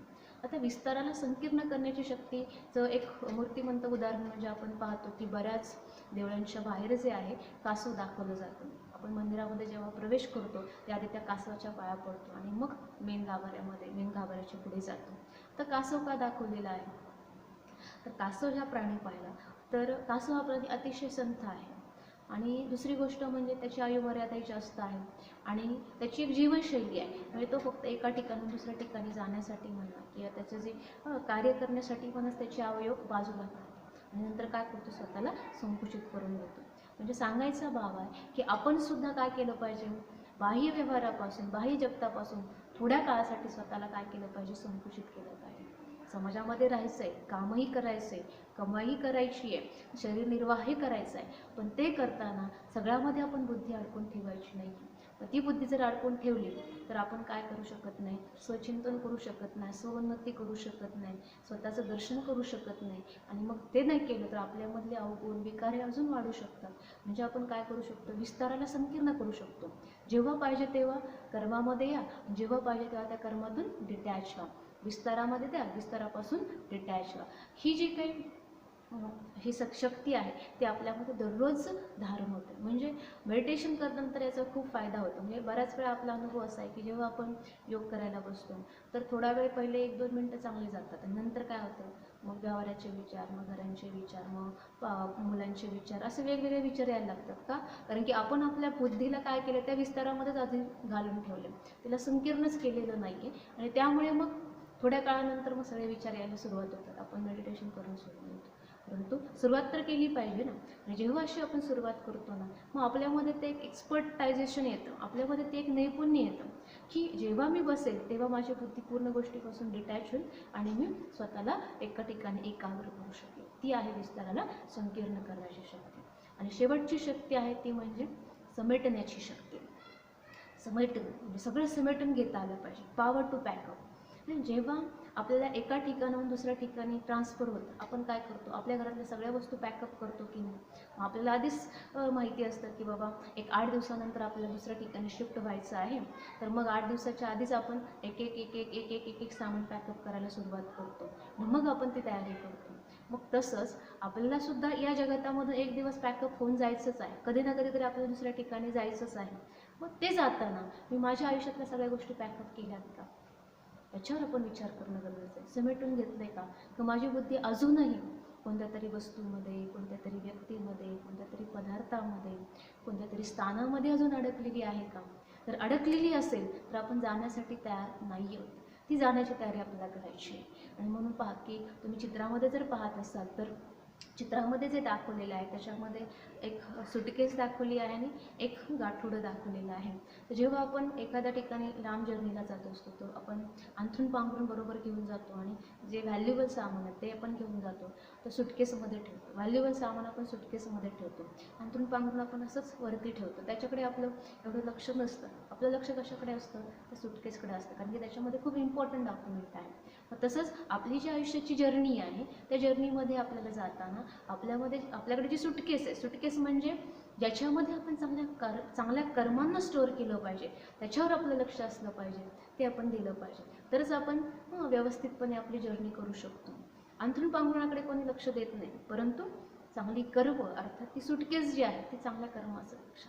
आता विस्ताराला संकीर्ण करण्याची शक्तीचं एक मूर्तिमंत उदाहरण म्हणजे आपण पाहतो की बऱ्याच देवळांच्या बाहेर जे आहे कासव दाखवलं जातं. आपण मंदिरामध्ये जेव्हा प्रवेश करतो त्याआधी त्या कासवाच्या पाया पडतो आणि मग मेन गाभाऱ्याच्या पुढे जातो. तर कासव का दाखवलेला आहे, तर कासव ह्या प्राणी पाहिला तर कासव हा प्राणी अतिशय संथ आहे आणि दुसरी गोष्ट म्हणजे त्याची आयुमर्यादाही जास्त आहे आणि त्याची एक जीवनशैली आहे. म्हणजे तो फक्त एका ठिकाणून दुसऱ्या ठिकाणी जाण्यासाठी म्हणा किंवा त्याचं जे कार्य करण्यासाठी म्हणूनच त्याचे अवयव बाजूला काढतो आणि नंतर काय करतो, स्वतःला संकुचित करून घेतो. म्हणजे सांगायचा भाव आहे की आपण सुद्धा काय केलं पाहिजे, बाह्य व्यवहारापासून, बाह्य जगतापासून थोड्या काळासाठी स्वतःला काय केलं पाहिजे, संकुचित केलं पाहिजे. समाजामध्ये राहायचं आहे, कामही करायचं आहे, कमाई करायची आहे, शरीर निर्वाहही करायचा आहे, पण ते करताना सगळ्यामध्ये आपण बुद्धी अडकून ठेवायची नाही. ती बुद्धी जर अडकून ठेवली तर आपण काय करू शकत नाही, स्वचिंतन करू शकत नाही, स्वोन्नती करू शकत नाही, स्वतःचं दर्शन करू शकत नाही आणि मग ते नाही केलं तर आपल्यामधले अवगुण विकार अजून वाढू शकतात. म्हणजे आपण काय करू शकतो, विस्ताराला संकीर्ण करू शकतो. जेव्हा पाहिजे तेव्हा कर्मामध्ये या, जेव्हा पाहिजे तेव्हा त्या कर्मातून डिटॅच व्हा, विस्तारामध्ये द्या, विस्तारापासून डिटॅच व्हा. ही जी काही ही शक्ती आहे ती आपल्यामध्ये दररोज धारण होते. म्हणजे मेडिटेशन करताना याचा खूप फायदा होतो. म्हणजे बऱ्याच वेळा आपला अनुभव असा आहे की जेव्हा आपण योग करायला बसतो तर थोडा वेळ पहिले 1-2 मिनटं चांगले जातात आणि नंतर काय होतं, मग व्यवहाराचे विचार, मग घरांचे विचार, मग मुलांचे विचार, असे वेगवेगळे विचार यायला लागतात. का? कारण की आपण आपल्या बुद्धीला काय केलं, त्या विस्तारामध्येच आधी घालून ठेवले, तिला संकीर्णच केलेलं नाही आहे आणि त्यामुळे मग थोड्या काळानंतर मग सगळे विचार यायला सुरुवात होतात. आपण मेडिटेशन करून सुरू होतो, परंतु सुरुवात तर केली पाहिजे ना. आणि जेव्हा अशी आपण सुरुवात करतो ना, मग आपल्यामध्ये ते एक एक्सपर्टायझेशन येतं, आपल्यामध्ये ते एक नैपुण्य येतं की जेव्हा मी बसेल तेव्हा माझी बुद्धी पूर्ण गोष्टीपासून डिटॅच होईल आणि मी स्वतःला एका ठिकाणी एकाग्र करू शकेल. ती आहे विस्ताराला संकीर्ण करण्याची शक्ती. आणि शेवटची शक्ती आहे ती म्हणजे समेटण्याची शक्ती. समेटून म्हणजे सगळं समेटून घेता आलं पाहिजे. Power to backup. जेव्हा आपल्याला एका ठिकाणाहून दुसऱ्या ठिकाणी ट्रान्सफर होतं, आपण काय करतो, आपल्या घरातल्या सगळ्या वस्तू पॅकअप करतो की नाही. आपल्याला आधीच माहिती असतं की बाबा एक 8 दिवसानंतर आपल्याला दुसऱ्या ठिकाणी शिफ्ट व्हायचं आहे, तर मग 8 दिवसाच्या आधीच आपण एक एक एक एक एक एक एक एक सामान पॅकअप करायला सुरुवात करतो, मग आपण ती तयारी करतो. मग तसंच आपल्याला सुद्धा या जगतामधून एक दिवस पॅकअप होऊन जायचंच आहे, कधी ना कधीतरी आपल्याला दुसऱ्या ठिकाणी जायचंच आहे. मग ते जाताना मी माझ्या आयुष्यातल्या सगळ्या गोष्टी पॅकअप केल्यात का, याच्यावर आपण विचार करणं गरजेचं आहे. समेटून घेतलं आहे का, तर माझी बुद्धी अजूनही कोणत्या तरी वस्तूमध्ये, कोणत्या तरी व्यक्तीमध्ये, कोणत्या तरी पदार्थामध्ये, कोणत्या तरी स्थानामध्ये अजून अडकलेली आहे का. जर अडकलेली असेल तर आपण जाण्यासाठी तयार नाही आहोत, ती जाण्याची तयारी आपल्याला करायची आहे. आणि म्हणून पहा की तुम्ही चित्रामध्ये जर पाहत असाल तर चित्रामध्ये जे दाखवलेलं आहे त्याच्यामध्ये एक सुटकेस दाखवली आहे आणि एक गाठोडं दाखवलेलं आहे. तर जेव्हा आपण एखाद्या ठिकाणी लांब जर्नीला जात असतो तर आपण अंथरूण पांघरूण बरोबर घेऊन जातो आणि जे व्हॅल्युएबल सामान आहे ते आपण घेऊन जातो, तर सुटकेसमध्ये ठेवतो. व्हॅल्युएबल सामान आपण सुटकेसमध्ये ठेवतो, अंथरूण पांघरूण आपण असंच वरती ठेवतो. त्याच्याकडे आपलं एवढं लक्ष नसतं. आपलं लक्ष कशाकडे असतं, त्या सुटकेसकडे असतं, कारण की त्याच्यामध्ये खूप इम्पॉर्टंट डॉक्युमेंट आहे. मग तसंच आपली जी आयुष्याची जर्नी आहे त्या जर्नीमध्ये आपल्याला जाताना आपल्याकडे जी सुटकेस आहे, सुटकेस म्हणजे ज्याच्यामध्ये आपण चांगल्या कर्मांना स्टोअर केलं पाहिजे, त्याच्यावर आपलं लक्ष असलं पाहिजे, ते आपण दिलं पाहिजे, तरच आपण व्यवस्थितपणे आपली जर्नी करू शकतो. अंथरूण पांघरुणाकडे कोणी लक्ष देत नाही, परंतु चांगली कर्म अर्थात ती सुटकेस जी आहे ती चांगल्या कर्माचं लक्ष,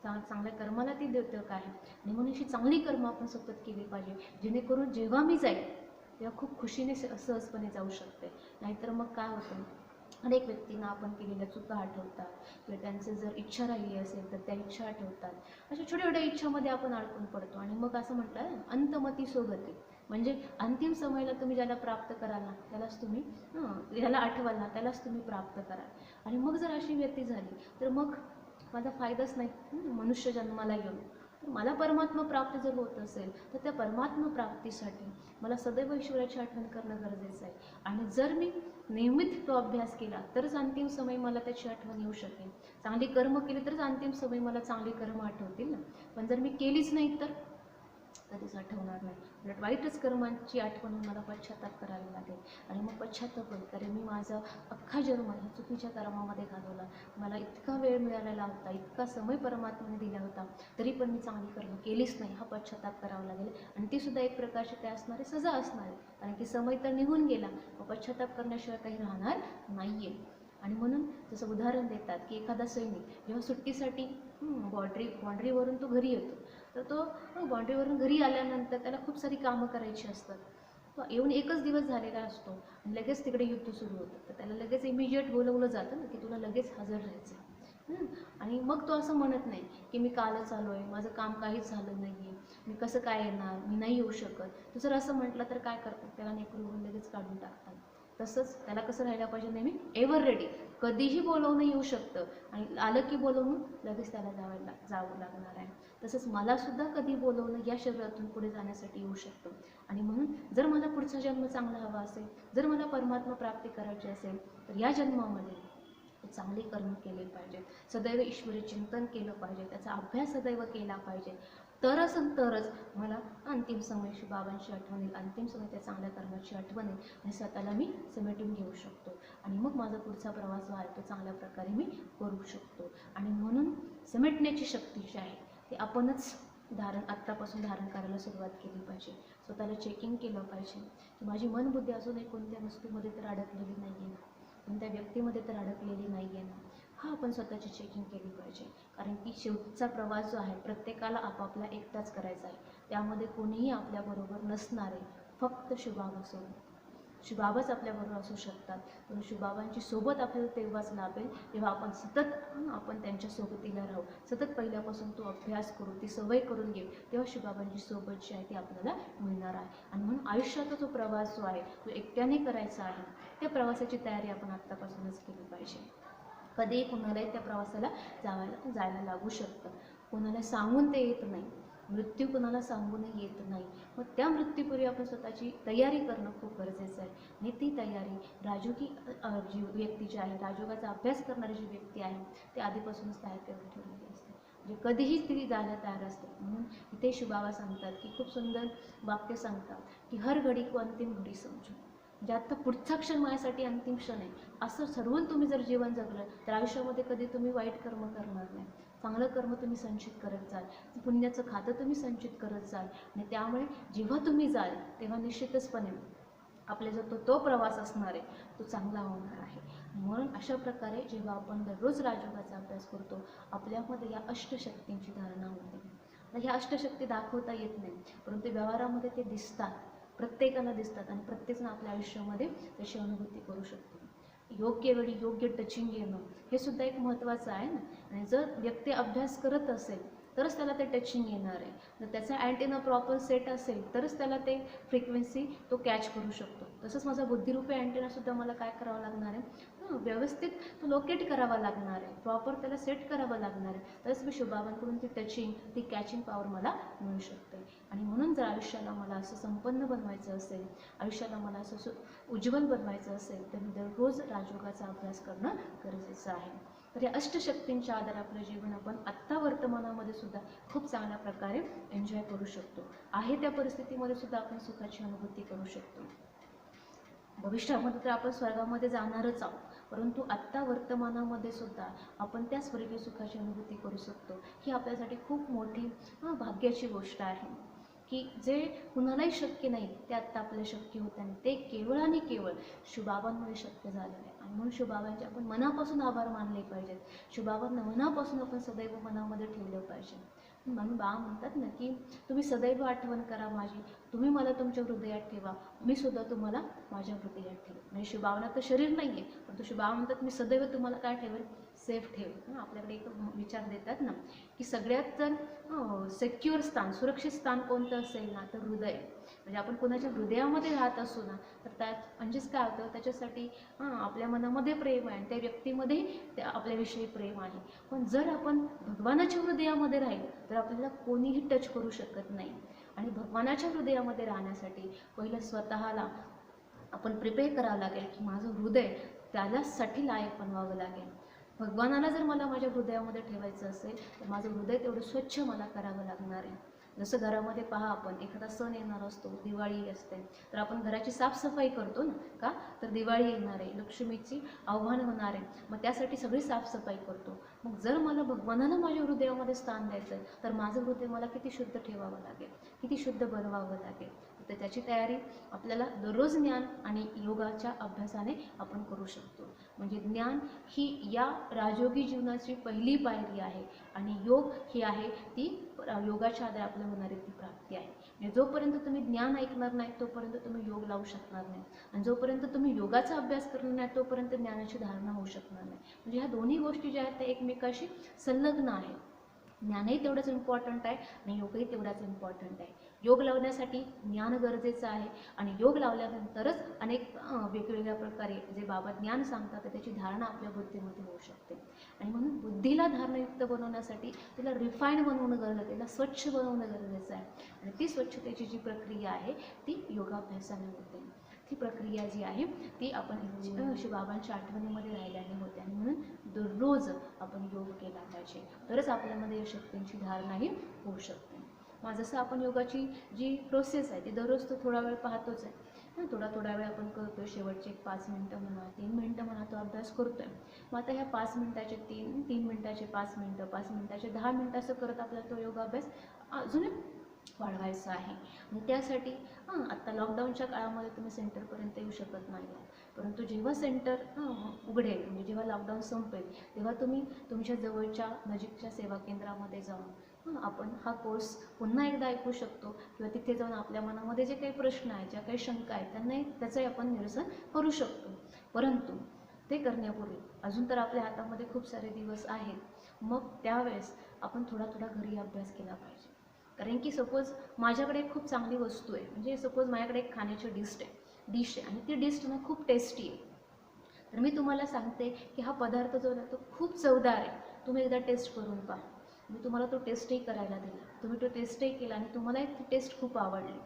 चांगल्या कर्माला ती द्योतक आहे. आणि म्हणून अशी चांगली कर्म आपण सतत केली पाहिजे, जेणेकरून जेव्हा मी जाईल तेव्हा खूप खुशीने सहजपणे जाऊ शकते. नाहीतर मग काय होतं, अनेक व्यक्तींना आपण केलेल्या चुका आठवतात किंवा त्यांचं जर इच्छा राहिली असेल तर त्या इच्छा आठवतात. अशा छोट्या छोट्या इच्छामध्ये आपण अडकून पडतो आणि मग असं म्हटलं ना, अंतमती सोगती, म्हणजे अंतिम समयाला तुम्ही ज्याला प्राप्त कराल ना त्यालाच तुम्ही ज्याला आठवाल ना त्यालाच तुम्ही प्राप्त कराल. आणि मग जर अशी व्यक्ती झाली तर मग माझा फायदाच नाही मनुष्य जन्माला येऊन. तर मला परमात्मा प्राप्त जर होत असेल तर त्या परमात्मा प्राप्तीसाठी मला सदैव ईश्वराची आठवण करणं गरजेचं आहे. आणि जर मी नियमित तो अभ्यास केला तरच अंतिम समय मला त्याची आठवण येऊ शकेल. चांगली कर्म केली तरच अंतिम समय मला चांगली कर्म आठवतील ना. पण जर मी केलीच नाही तर कधीच आठवणार नाही. उलट वाईटच कर्मांची आठवण मला पश्चाताप करायला लागेल आणि मग पश्चाताप होईल, कारण मी माझा अख्खा जन्म ह्या चुकीच्या कर्मामध्ये घालवला. मला इतका वेळ मिळालेला होता, इतका समय परमात्म्याने दिला होता, तरी पण मी चांगली कर्म केलीच नाही, हा पश्चाताप करावा लागेल. आणि ती सुद्धा एक प्रकारची काय असणार आहे, सजा असणार आहे, कारण की समय तर निघून गेला, मग पश्चाताप करण्याशिवाय काही राहणार नाही आहे. आणि म्हणून जसं उदाहरण देतात की एखादा सैनिक जेव्हा सुट्टीसाठी बाँड्रीवरून तो घरी येतो, तर तो बाँड्रीवरून घरी आल्यानंतर त्याला खूप सारी कामं करायची असतात. तो येऊन एकच दिवस झालेला असतो आणि लगेच तिकडे युद्ध सुरू होतं, तर त्याला लगेच इमिजिएट बोलवलं जातं ना की तुला लगेच हजर राहायचं आहे. आणि मग तो असं म्हणत नाही की मी कालच आलो आहे, माझं काम काहीच झालं नाही आहे, मी कसं काय येणार, मी नाही येऊ शकत. तो जर असं म्हटलं तर काय करतात, त्याला नेपळून लगेच काढून टाकतात. तसंच त्याला कसं राहायला पाहिजे, नेहमी एव्हर रेडी, कधीही बोलवणं येऊ शकतं आणि आलं की बोलवून लगेच त्याला जावं लागणार आहे. तसंच मलासुद्धा कधी बोलवणं या शरीरातून पुढे जाण्यासाठी येऊ शकतं. आणि म्हणून जर मला पुढचा जन्म चांगला हवा असेल, जर मला परमात्मा प्राप्ती करायची असेल तर या जन्मामध्ये चांगले कर्म केले पाहिजेत, सदैव ईश्वरी चिंतन केलं पाहिजे, त्याचा अभ्यास सदैव केला पाहिजे. तरच मला अंतिम समयशी बाबांची आठवण येईल, अंतिम समय त्या चांगल्या कर्माची आठवण येईल आणि स्वतःला मी समेटून घेऊ शकतो. आणि मग माझा पुढचा प्रवास जो आहे तो चांगल्या प्रकारे मी करू शकतो. आणि म्हणून समेटण्याची शक्ती जी आहे ते आपणच आत्तापासून धारण करायला सुरुवात केली पाहिजे. स्वतःला चेकिंग केलं पाहिजे की माझी मनबुद्धी अजूनही कोणत्या वस्तूमध्ये तर अडकलेली नाही आहे, पण त्या व्यक्तीमध्ये तर अडकलेली नाही आहे ना, हा आपण स्वतःची चेकिंग केली पाहिजे. कारण की शेवटचा प्रवास जो आहे प्रत्येकाला आपापला एकटाच करायचा आहे. त्यामध्ये कोणीही आपल्याबरोबर नसणार आहे, फक्त शिवबाबासोबत. शिवबाबाच आपल्याबरोबर असू शकतात. पण शिवबाबांची सोबत आपल्याला तेव्हाच लाभेल जेव्हा आपण सतत आपण त्यांच्या सोबतीला राहू, सतत पहिल्यापासून तो अभ्यास करू, ती सवय करून घेऊ, तेव्हा शिवबाबांची सोबत जी आहे ती आपल्याला मिळणार आहे. आणि म्हणून आयुष्याचा जो प्रवास जो आहे तो एकट्याने करायचा आहे, त्या प्रवासाची तयारी आपण आत्तापासूनच केली पाहिजे. कधीही कुणालाही त्या प्रवासाला जायला लागू शकतं. कोणाला सांगून ते येत नाही, मृत्यू कोणाला सांगूनही येत नाही. मग त्या मृत्यूपूर्वी आपण स्वतःची तयारी करणं खूप गरजेचं आहे. आणि ती तयारी राजयोगी जी व्यक्ती जी आहे, राजयोगाचा अभ्यास करणारी जी व्यक्ती आहे, ती आधीपासूनच तयार करून ठेवलेली असते. म्हणजे कधीही ती जायला तयार असते. म्हणून इथे शिवबाबा सांगतात की खूप सुंदर वाक्य सांगतात की हर घडी को अंतिम घडी समजू. म्हणजे आता पुढचा क्षण माझ्यासाठी अंतिम क्षण आहे असं ठरवून तुम्ही जर जीवन जगलं तर आयुष्यामध्ये कधी तुम्ही वाईट कर्म करणार नाही. चांगलं कर्म तुम्ही संचित करत जाल, पुण्याचं खातं तुम्ही संचित करत जाल. आणि त्यामुळे जेव्हा तुम्ही जाल तेव्हा निश्चितचपणे आपल्या जो तो प्रवास असणार आहे तो चांगला होणार आहे. म्हणून अशा प्रकारे जेव्हा आपण दररोज राजयोगाचा अभ्यास करतो, आपल्यामध्ये या अष्टशक्तींची धारणा होते. ह्या अष्टशक्ती दाखवता येत नाही, परंतु व्यवहारामध्ये ते दिसतात, प्रत्येकाला दिसतात आणि प्रत्येकजण आपल्या आयुष्यामध्ये त्याची अनुभूती करू शकतो. योग्य वेळी योग्य टचिंग येणं हे सुद्धा एक महत्त्वाचं आहे ना. आणि जर व्यक्ती अभ्यास करत असेल तरच त्याला ते टचिंग येणार आहे. जर त्याचा अँटेना प्रॉपर सेट असेल तरच त्याला ते फ्रिक्वेन्सी तो कॅच करू शकतो. तसंच माझा बुद्धिरूपी अँटेनासुद्धा मला काय करावं लागणार आहे, व्यवस्थित तो लोकेट करावा लागणार आहे, प्रॉपर त्याला सेट करावं लागणार आहे. तरच मी शिवबाबांकडून ती टचिंग, ती कॅचिंग पॉवर मला मिळू शकते. आणि म्हणून जर आयुष्याला मला असं संपन्न बनवायचं असेल, आयुष्याला मला असं उज्ज्वल बनवायचं असेल, तर मी दररोज राजयोगाचा अभ्यास करणं गरजेचं आहे. तर या अष्टशक्तींच्या आधारे आपलं जीवन आपण आत्ता वर्तमानामध्ये सुद्धा खूप चांगल्या प्रकारे एन्जॉय करू शकतो. आहे त्या परिस्थितीमध्ये सुद्धा आपण सुखाची अनुभूती करू शकतो. भविष्यामध्ये तर आपण स्वर्गामध्ये जाणारच आहोत, परंतु आत्ता वर्तमानामध्ये सुद्धा आपण त्या स्वर्गीय सुखाची अनुभूती करू शकतो. ही आपल्यासाठी खूप मोठी भाग्याची गोष्ट आहे की जे कुणालाही शक्य नाही ते आत्ता आपल्याला शक्य होतं आणि ते केवळ आणि केवळ शिवबाबांमुळे शक्य झालेलं आहे. आणि म्हणून शिवबाबांचे आपण मनापासून आभार मानले पाहिजेत. शिवबाबांना मनापासून आपण सदैव मनामध्ये ठेवलं पाहिजे. म्हणून बाबा म्हणतात ना की तुम्ही सदैव आठवण करा माझी, तुम्ही मला तुमच्या हृदयात ठेवा, मी सुद्धा तुम्हाला माझ्या हृदयात ठेवेल. म्हणजे शिवबाबांना तर शरीर नाही आहे, परंतु शिवबाबा म्हणतात मी सदैव तुम्हाला काय ठेवेल, सेफ ठेवेल. आपल्याकडे एक विचार देतात ना की सगळ्यात जर सेक्युअर स्थान, सुरक्षित स्थान कोणतं असेल ना तर हृदय. म्हणजे आपण कोणाच्या हृदयामध्ये राहत असू ना तर त्यात म्हणजेच काय होतं, त्याच्यासाठी आपल्या मनामध्ये प्रेम आहे आणि त्या व्यक्तीमध्ये त्या आपल्याविषयी प्रेम आहे. पण जर आपण भगवानाच्या हृदयामध्ये राहील तर आपल्याला कोणीही टच करू शकत नाही. आणि भगवानाच्या हृदयामध्ये राहण्यासाठी पहिलं स्वतःला आपण प्रिपेअर करावं लागेल की माझं हृदय त्यालासाठी लायक बनवावं लागेल. भगवानाला जर मला माझ्या हृदयामध्ये ठेवायचं असेल तर माझं हृदय तेवढं स्वच्छ मला करावं लागणार आहे. जसं घरामध्ये पहा, आपण एखादा सण येणार असतो, दिवाळी असते, तर आपण घराची साफसफाई करतो ना, का तर दिवाळी येणार आहे, लक्ष्मीची आव्हान होणार आहे, मग त्यासाठी सगळी साफसफाई करतो. मग जर मला भगवानाला माझ्या हृदयामध्ये स्थान द्यायचं तर माझं हृदय मला किती शुद्ध ठेवावं लागेल, किती शुद्ध बनवावं लागेल. तर त्याची तयारी आपल्याला दररोज ज्ञान आणि योगाच्या अभ्यासाने आपण करू शकतो. म्हणजे ज्ञान ही या राजयोगी जीवनाची पहिली पायरी आहे आणि योग ही आहे ती योगाच्या आधारे आपल्याला होणारी ती प्राप्ती आहे. म्हणजे जोपर्यंत तुम्ही ज्ञान ऐकणार नाही तोपर्यंत तुम्ही योग लावू शकणार नाही, आणि जोपर्यंत तुम्ही योगाचा अभ्यास करणार नाही तोपर्यंत ज्ञानाची धारणा होऊ शकणार नाही. म्हणजे ह्या दोन्ही गोष्टी ज्या आहेत त्या एकमेकाशी संलग्न आहेत. ज्ञानही तेवढंच इम्पॉर्टंट आहे आणि योगही तेवढाच इम्पॉर्टंट आहे. योग लावण्यासाठी ज्ञान गरजेचं आहे आणि योग लावल्यानंतरच अनेक वेगवेगळ्या प्रकारे जे बाबा ज्ञान सांगतात त्याची धारणा आपल्या बुद्धीमध्ये होऊ शकते. आणि म्हणून बुद्धीला धारणायुक्त बनवण्यासाठी तिला रिफाईंड बनवणं गरजेचं आहे, तिला स्वच्छ बनवणं गरजेचं आहे. आणि ती स्वच्छतेची जी प्रक्रिया आहे ती योगाभ्यासाने होते. ती प्रक्रिया जी आहे ती आपण शिवबाबांच्या आठवणीमध्ये राहिल्याने होते. आणि म्हणून दररोज आपण योग केला पाहिजे, तरच आपल्यामध्ये या शक्तींची धारणाही होऊ शकते. मग जसं आपण योगाची जी प्रोसेस आहे ती दररोज तो थोडा वेळ पाहतोच आहे, थोडा वेळ आपण करतोय, शेवटचे 5 मिनटं म्हणा, 3 मिनटं म्हणा तो अभ्यास करतोय. मग आता ह्या 5 मिनटाचे 3 मिनटाचे 5 मिनटं, 5 मिनटाचे 10 मिनटं असं करत आपल्याला तो योगाभ्यास अजून वाढवायचं आहे. आणि त्यासाठी आत्ता लॉकडाऊनच्या काळामध्ये तुम्ही सेंटरपर्यंत येऊ शकत नाही, परंतु जेव्हा सेंटर उघडेल, म्हणजे जेव्हा लॉकडाऊन संपेल, तेव्हा तुम्ही तुमच्या जवळच्या नजीकच्या सेवा केंद्रामध्ये जाऊन आपण हा कोर्स पुन्हा एकदा ऐकू शकतो, किंवा तिथे जाऊन आपल्या मनामध्ये जे काही प्रश्न आहेत, ज्या काही शंका आहेत, त्यांनाही त्याचंही आपण निरसन करू शकतो. परंतु ते करण्यापूर्वी अजून तर आपल्या हातामध्ये खूप सारे दिवस आहेत. मग त्यावेळेस आपण थोडा थोडा घरी अभ्यास केला पाहिजे. कारण की सपोज माझ्याकडे एक खूप चांगली वस्तू आहे, म्हणजे सपोज माझ्याकडे एक खाण्याची डिश आहे आणि ती डिश ना खूप टेस्टी आहे. तर मी तुम्हाला सांगते की हा पदार्थ जो आहे तो खूप चवदार आहे, तुम्ही एकदा टेस्ट करून पहा. मी तुम्हाला तो टेस्टही करायला दिला, तुम्ही तो टेस्टही केला आणि तुम्हालाही ती टेस्ट खूप आवडली.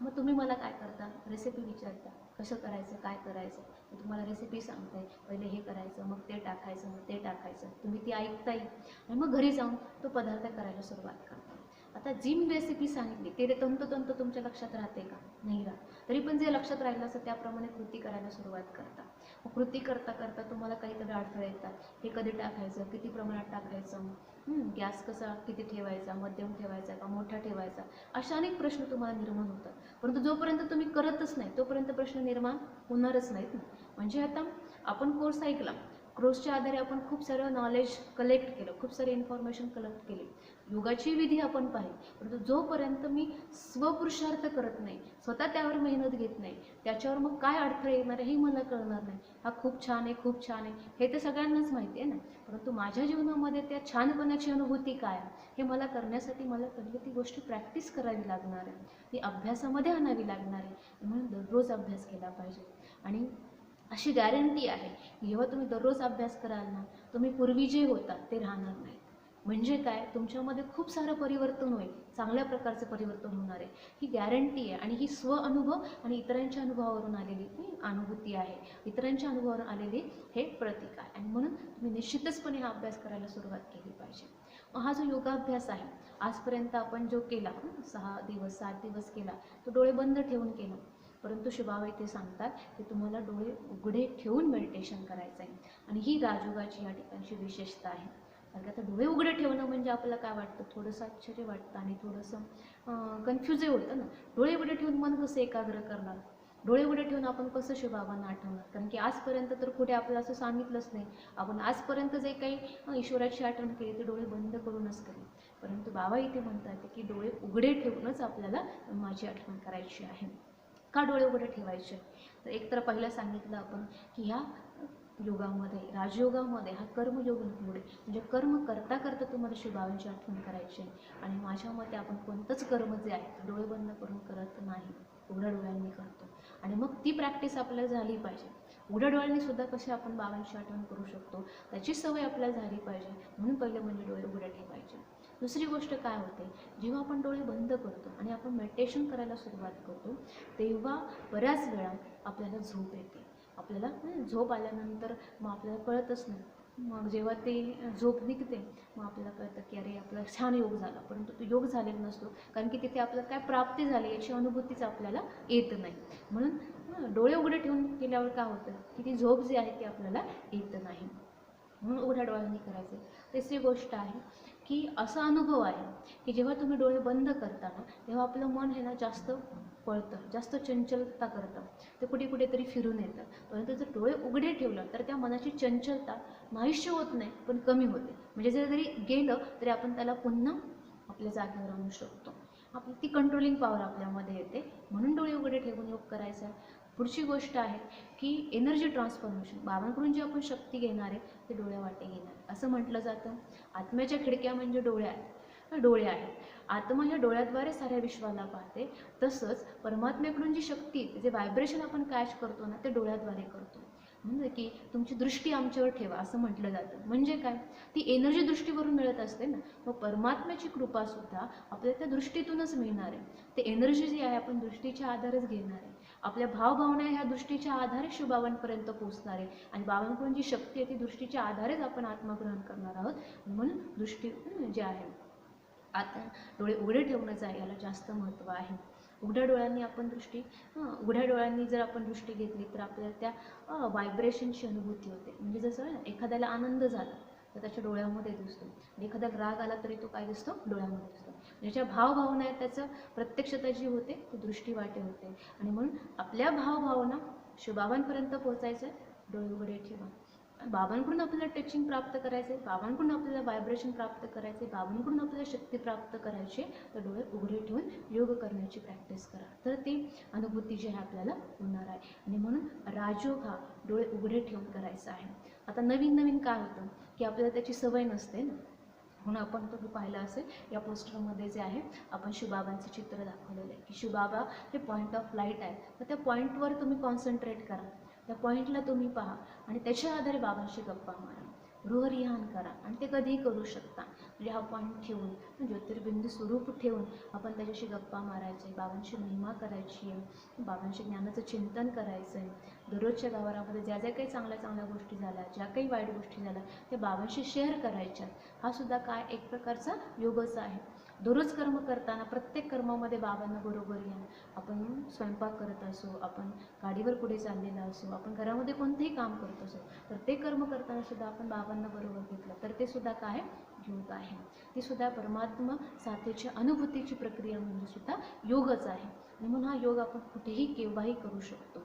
मग तुम्ही मला काय करता, रेसिपी विचारता, कसं करायचं, काय करायचं. मी तुम्हाला रेसिपी सांगते, पहिले हे करायचं, मग ते टाकायचं, मग ते टाकायचं, तुम्ही ती ऐकताही आणि मग घरी जाऊन तो पदार्थ करायला सुरुवात करता. आता जी मी रेसिपी सांगितली ते तंतोतंत तुमच्या लक्षात राहते का, नाही राहत. तरी पण जे लक्षात राहिलं असं त्याप्रमाणे कृती करायला सुरुवात करता. मग कृती करता करता तुम्हाला काहीतरी अडथळे येतात, हे कधी टाकायचं, किती प्रमाणात टाकायचं, गॅस कसा किती ठेवायचा, मध्यम ठेवायचा का मोठा ठेवायचा, अशा अनेक प्रश्न तुम्हाला निर्माण होतात. परंतु जोपर्यंत तुम्ही करतच नाही तोपर्यंत प्रश्न निर्माण होणारच नाहीत ना. म्हणजे आता आपण कोर्स ऐकला, कोर्सच्या आधारे आपण खूप सारं नॉलेज कलेक्ट केलं, खूप सारे इन्फॉर्मेशन कलेक्ट केली, योगाची विधी आपण पाहिली, परंतु जोपर्यंत मी स्वपुरुषार्थ करत नाही, स्वतः त्यावर मेहनत घेत नाही, त्याच्यावर मग काय अडथळे येणार आहे हे मला कळणार नाही. हा खूप छान आहे, खूप छान आहे, हे तर सगळ्यांनाच माहिती आहे ना, परंतु माझ्या जीवनामध्ये त्या छानपणाची अनुभूती काय हे मला करण्यासाठी मला पहिली ती गोष्ट प्रॅक्टिस करावी लागणार आहे, ती अभ्यासामध्ये आणावी लागणार आहे. म्हणून दररोज अभ्यास केला पाहिजे. आणि अशी गॅरंटी आहे की जेव्हा तुम्ही दररोज अभ्यास कराल ना, तुम्ही पूर्वी जे होता ते राहणार नाही. म्हणजे काय, तुमच्यामध्ये खूप सारं परिवर्तन होईल, चांगल्या प्रकारचं परिवर्तन होणार आहे, ही गॅरंटी आहे. आणि ही स्वअनुभव आणि इतरांच्या अनुभवावरून आलेली ही अनुभूती आहे, इतरांच्या अनुभवावरून आलेली हे प्रतीक आहे. आणि म्हणून तुम्ही निश्चितचपणे हा अभ्यास करायला सुरुवात केली पाहिजे. हा जो योगाभ्यास आहे आजपर्यंत आपण जो केला, 6 दिवस 7 दिवस केला, तो डोळे बंद ठेवून केला. परंतु शिवाबाई ते सांगतात की तुम्हाला डोळे उघडे ठेवून मेडिटेशन करायचं आहे. आणि ही राजयोगाची या ठिकाणची विशेषता आहे. कारण आता डोळे उघडे ठेवणं म्हणजे आपल्याला काय वाटतं, थोडंसं आश्चर्य वाटतं आणि थोडंसं कन्फ्युजही होतं ना. डोळे उघडे ठेवून मन कसं एकाग्र करणार, डोळे उघडे ठेवून आपण कसं शिवबाबांना आठवणार. कारण की आजपर्यंत तर कुठे आपल्याला असं सांगितलंच नाही. आपण आजपर्यंत जे काही ईश्वराची आठवण केली ते डोळे बंद करूनच केली. परंतु बाबा इथे म्हणतात की डोळे उघडे ठेवूनच आपल्याला माझी आठवण करायची आहे. का डोळे उघडे ठेवायचे, तर एक तर पहिलं सांगितलं आपण की ह्या योगामध्ये, राजयोगामध्ये हा कर्मयोग इन्क्लूड आहे. म्हणजे कर्म करता करता तुम्हाला शिवबाबांची आठवण करायची आहे. आणि माझ्या मते आपण कोणतंच कर्म जे आहे डोळे बंद करून करत नाही, उघड्या डोळ्यांनी करतो. आणि मग ती प्रॅक्टिस आपल्याला झाली पाहिजे. उघड्या डोळ्यांनी सुद्धा कसे आपण बाबांची आठवण करू शकतो त्याची सवय आपल्याला झाली पाहिजे. म्हणून पहिलं म्हणजे डोळे उघडे ठेवायचे. दुसरी गोष्ट काय होते, जेव्हा आपण डोळे बंद करतो आणि आपण मेडिटेशन करायला सुरुवात करतो, तेव्हा बऱ्याच वेळा आपल्याला झोप येते. आपल्याला झोप आल्यानंतर मग आपल्याला कळतच नाही. मग जेव्हा ते झोप निघते मग आपल्याला कळतं की अरे आपला छान योग झाला, परंतु तो योग झालेला नसतो. कारण की तिथे आपल्याला काय प्राप्ती झाली याची अनुभूतीच आपल्याला येत नाही. म्हणून डोळे उघडे ठेवून केल्यावर काय होतं की ती झोप जी आहे ती आपल्याला येत नाही. म्हणून उघड्या डोळ्यांनी करायचे. तिसरी गोष्ट आहे की असा अनुभव आहे की जेव्हा तुम्ही डोळे बंद करता ना, तेव्हा आपलं मन हे ना जास्त पळतं, जास्त चंचलता करतं, ते कुठे कुठेतरी फिरून येतं. परंतु जर डोळे उघडे ठेवलं तर त्या मनाची चंचलता नाहीशी होत नाही, पण कमी होते. म्हणजे जरी गेलं तरी आपण त्याला पुन्हा आपल्या जागेवर आणू शकतो. आपली ती कंट्रोलिंग पॉवर आपल्यामध्ये येते. म्हणून डोळे उघडे ठेवून योग करायचा आहे. पुढची गोष्ट आहे की एनर्जी ट्रान्सफॉर्मेशन, बाबांकडून जी आपण शक्ती घेणार आहे ते डोळ्यावाटे घेणार. असं म्हटलं जातं आत्म्याच्या खिडक्या म्हणजे डोळे आहेत. आत्मा ह्या डोळ्याद्वारे साऱ्या विश्वाला पाहते. तसंच परमात्म्याकडून जी शक्ती येते, जे व्हायब्रेशन आपण कॅच करतो ना, ते डोळ्याद्वारे करतो. म्हणजे की तुमची दृष्टी आमच्यावर ठेवा असं म्हटलं जातं. म्हणजे काय, ती एनर्जी दृष्टीवरून मिळत असते ना. मग परमात्म्याची कृपासुद्धा आपल्याला त्या दृष्टीतूनच मिळणार आहे. ते एनर्जी जी आहे आपण दृष्टीच्या आधारेच घेणार आहे. आपल्या भावभावना ह्या दृष्टीच्या आधारे शिवबाबांपर्यंत पोहोचणार आहे. आणि बाबांकडून जी शक्ती आहे ती दृष्टीच्या आधारेच आपण आत्मग्रहण करणार आहोत. म्हणून दृष्टी जे आहे, आता डोळे उघडे ठेवण्याचं आहे याला जास्त महत्त्व आहे. उघड्या डोळ्यांनी आपण उघड्या डोळ्यांनी जर आपण दृष्टी घेतली तर आपल्याला त्या व्हायब्रेशनची अनुभूती होते. म्हणजे जसं एखाद्याला आनंद झाला तर त्याच्या डोळ्यामध्ये दिसतो, एखाद्याला राग आला तरी तो काय दिसतो, डोळ्यामध्ये दिसतो. ज्याच्या भावभावना आहेत त्याचं प्रत्यक्षता जी होते ती दृष्टीवाटे होते. आणि म्हणून आपल्या भावभावना शिवबाबांपर्यंत पोहोचायचं आहे, डोळे उघडे ठेवा. बाबांकडून आपल्याला टचिंग प्राप्त करायचे, बाबांकडून आपल्याला व्हायब्रेशन प्राप्त करायचे, बाबांकडून आपल्याला शक्ती प्राप्त करायची, तर डोळे उघडे ठेवून योग करण्याची प्रॅक्टिस करा, तर ती अनुभूती जी आहे आपल्याला होणार आहे. आणि म्हणून राजयोग हा डोळे उघडे ठेवून करायचा आहे. आता नवीन नवीन काय होतं की आपल्याला त्याची सवय नसते ना, म्हणून आपण तुम्ही पाहिलं असेल या पोस्टरमध्ये जे आहे आपण शिवबाबांचं चित्र दाखवलेलं आहे की शिवबाबा हे पॉईंट ऑफ लाईट आहे. तर त्या पॉईंटवर तुम्ही कॉन्सन्ट्रेट करा, त्या पॉईंटला तुम्ही पहा आणि त्याच्या आधारे बाबांशी गप्पा मारा, गृहरिहान करा. आणि ते कधीही करू शकता. म्हणजे हा पॉईंट ठेवून ज्योतिर्बिंदू स्वरूप ठेवून आपण त्याच्याशी गप्पा मारायचे, बाबांची महिमा करायची आहे, बाबांशी ज्ञानाचं चिंतन करायचं आहे. दररोजच्या व्यवहारामध्ये ज्या ज्या काही चांगल्या चांगल्या गोष्टी झाल्या, ज्या काही वाईट गोष्टी झाल्या त्या बाबांशी शेअर करायच्या. हा सुद्धा काय एक प्रकारचा योगच आहे. दररोज कर्म करताना प्रत्येक कर्मामध्ये बाबांना बरोबर घ्या. आपण स्वयंपाक करत असो, आपण गाडीवर पुढे चाललेला असो, आपण घरामध्ये कोणतेही काम करत असो, तर ते कर्म करताना सुद्धा आपण बाबांना बरोबर घेतलं तर ते सुद्धा काय योग आहे. ती सुद्धा परमात्मा साथीच्या अनुभूतीची प्रक्रिया म्हणजे सुद्धा योगच आहे. आणि म्हणून हा योग आपण कुठेही केव्हाही करू शकतो.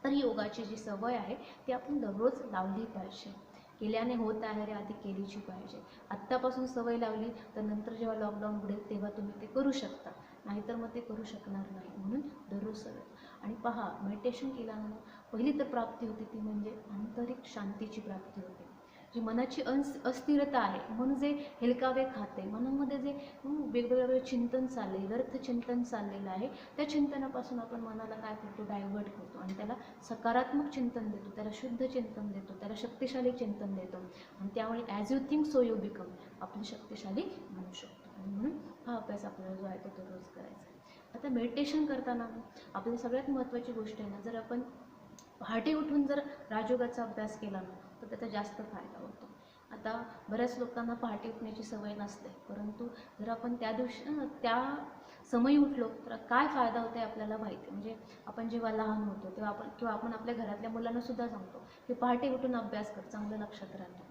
तर योगाची जी सवय आहे ती आपण दररोज लावली पाहिजे. केल्याने होत आहे रे, आधी केलीची पाहिजे. आत्तापासून सवय लावली तर नंतर जेव्हा लॉकडाऊन उघडेल तेव्हा तुम्ही ते करू शकता, नाहीतर मग ते करू शकणार नाही. म्हणून दररोज सवय. आणि पहा, मेडिटेशन केल्यानंतर पहिली तर प्राप्ती होते ती म्हणजे आंतरिक शांतीची प्राप्ती होते. जी मनाची अस्थिरता आहे, मन जे हेलकावे खाते, मनामध्ये जे वेगवेगळे चिंतन चालले, व्यर्थ चिंतन चाललेलं आहे, त्या चिंतनापासून आपण मनाला काय करतो, डायव्हर्ट करतो आणि त्याला सकारात्मक चिंतन देतो, त्याला शुद्ध चिंतन देतो, त्याला शक्तिशाली चिंतन देतो. आणि त्यामुळे as you think so you become, आपण शक्तिशाली बनू शकतो. आणि म्हणून हा अभ्यास आपल्याला जो आहे तो दररोज करायचा आहे. आता मेडिटेशन करताना आपल्याला सगळ्यात महत्त्वाची गोष्ट आहे ना, जर आपण पहाटे उठून जर राजयोगाचा अभ्यास केला ना तर त्याचा जास्त फायदा होतो. आता बऱ्याच लोकांना पहाटे उठण्याची सवय नसते, परंतु जर आपण त्या दिवशी त्या समयी उठलो तर काय फायदा होतो आहे आपल्याला माहिती. म्हणजे आपण जेव्हा लहान होतो तेव्हा आपण आपल्या घरातल्या मुलांना सुद्धा सांगतो की पहाटे उठून अभ्यास कर, चांगलं लक्षात राहतं.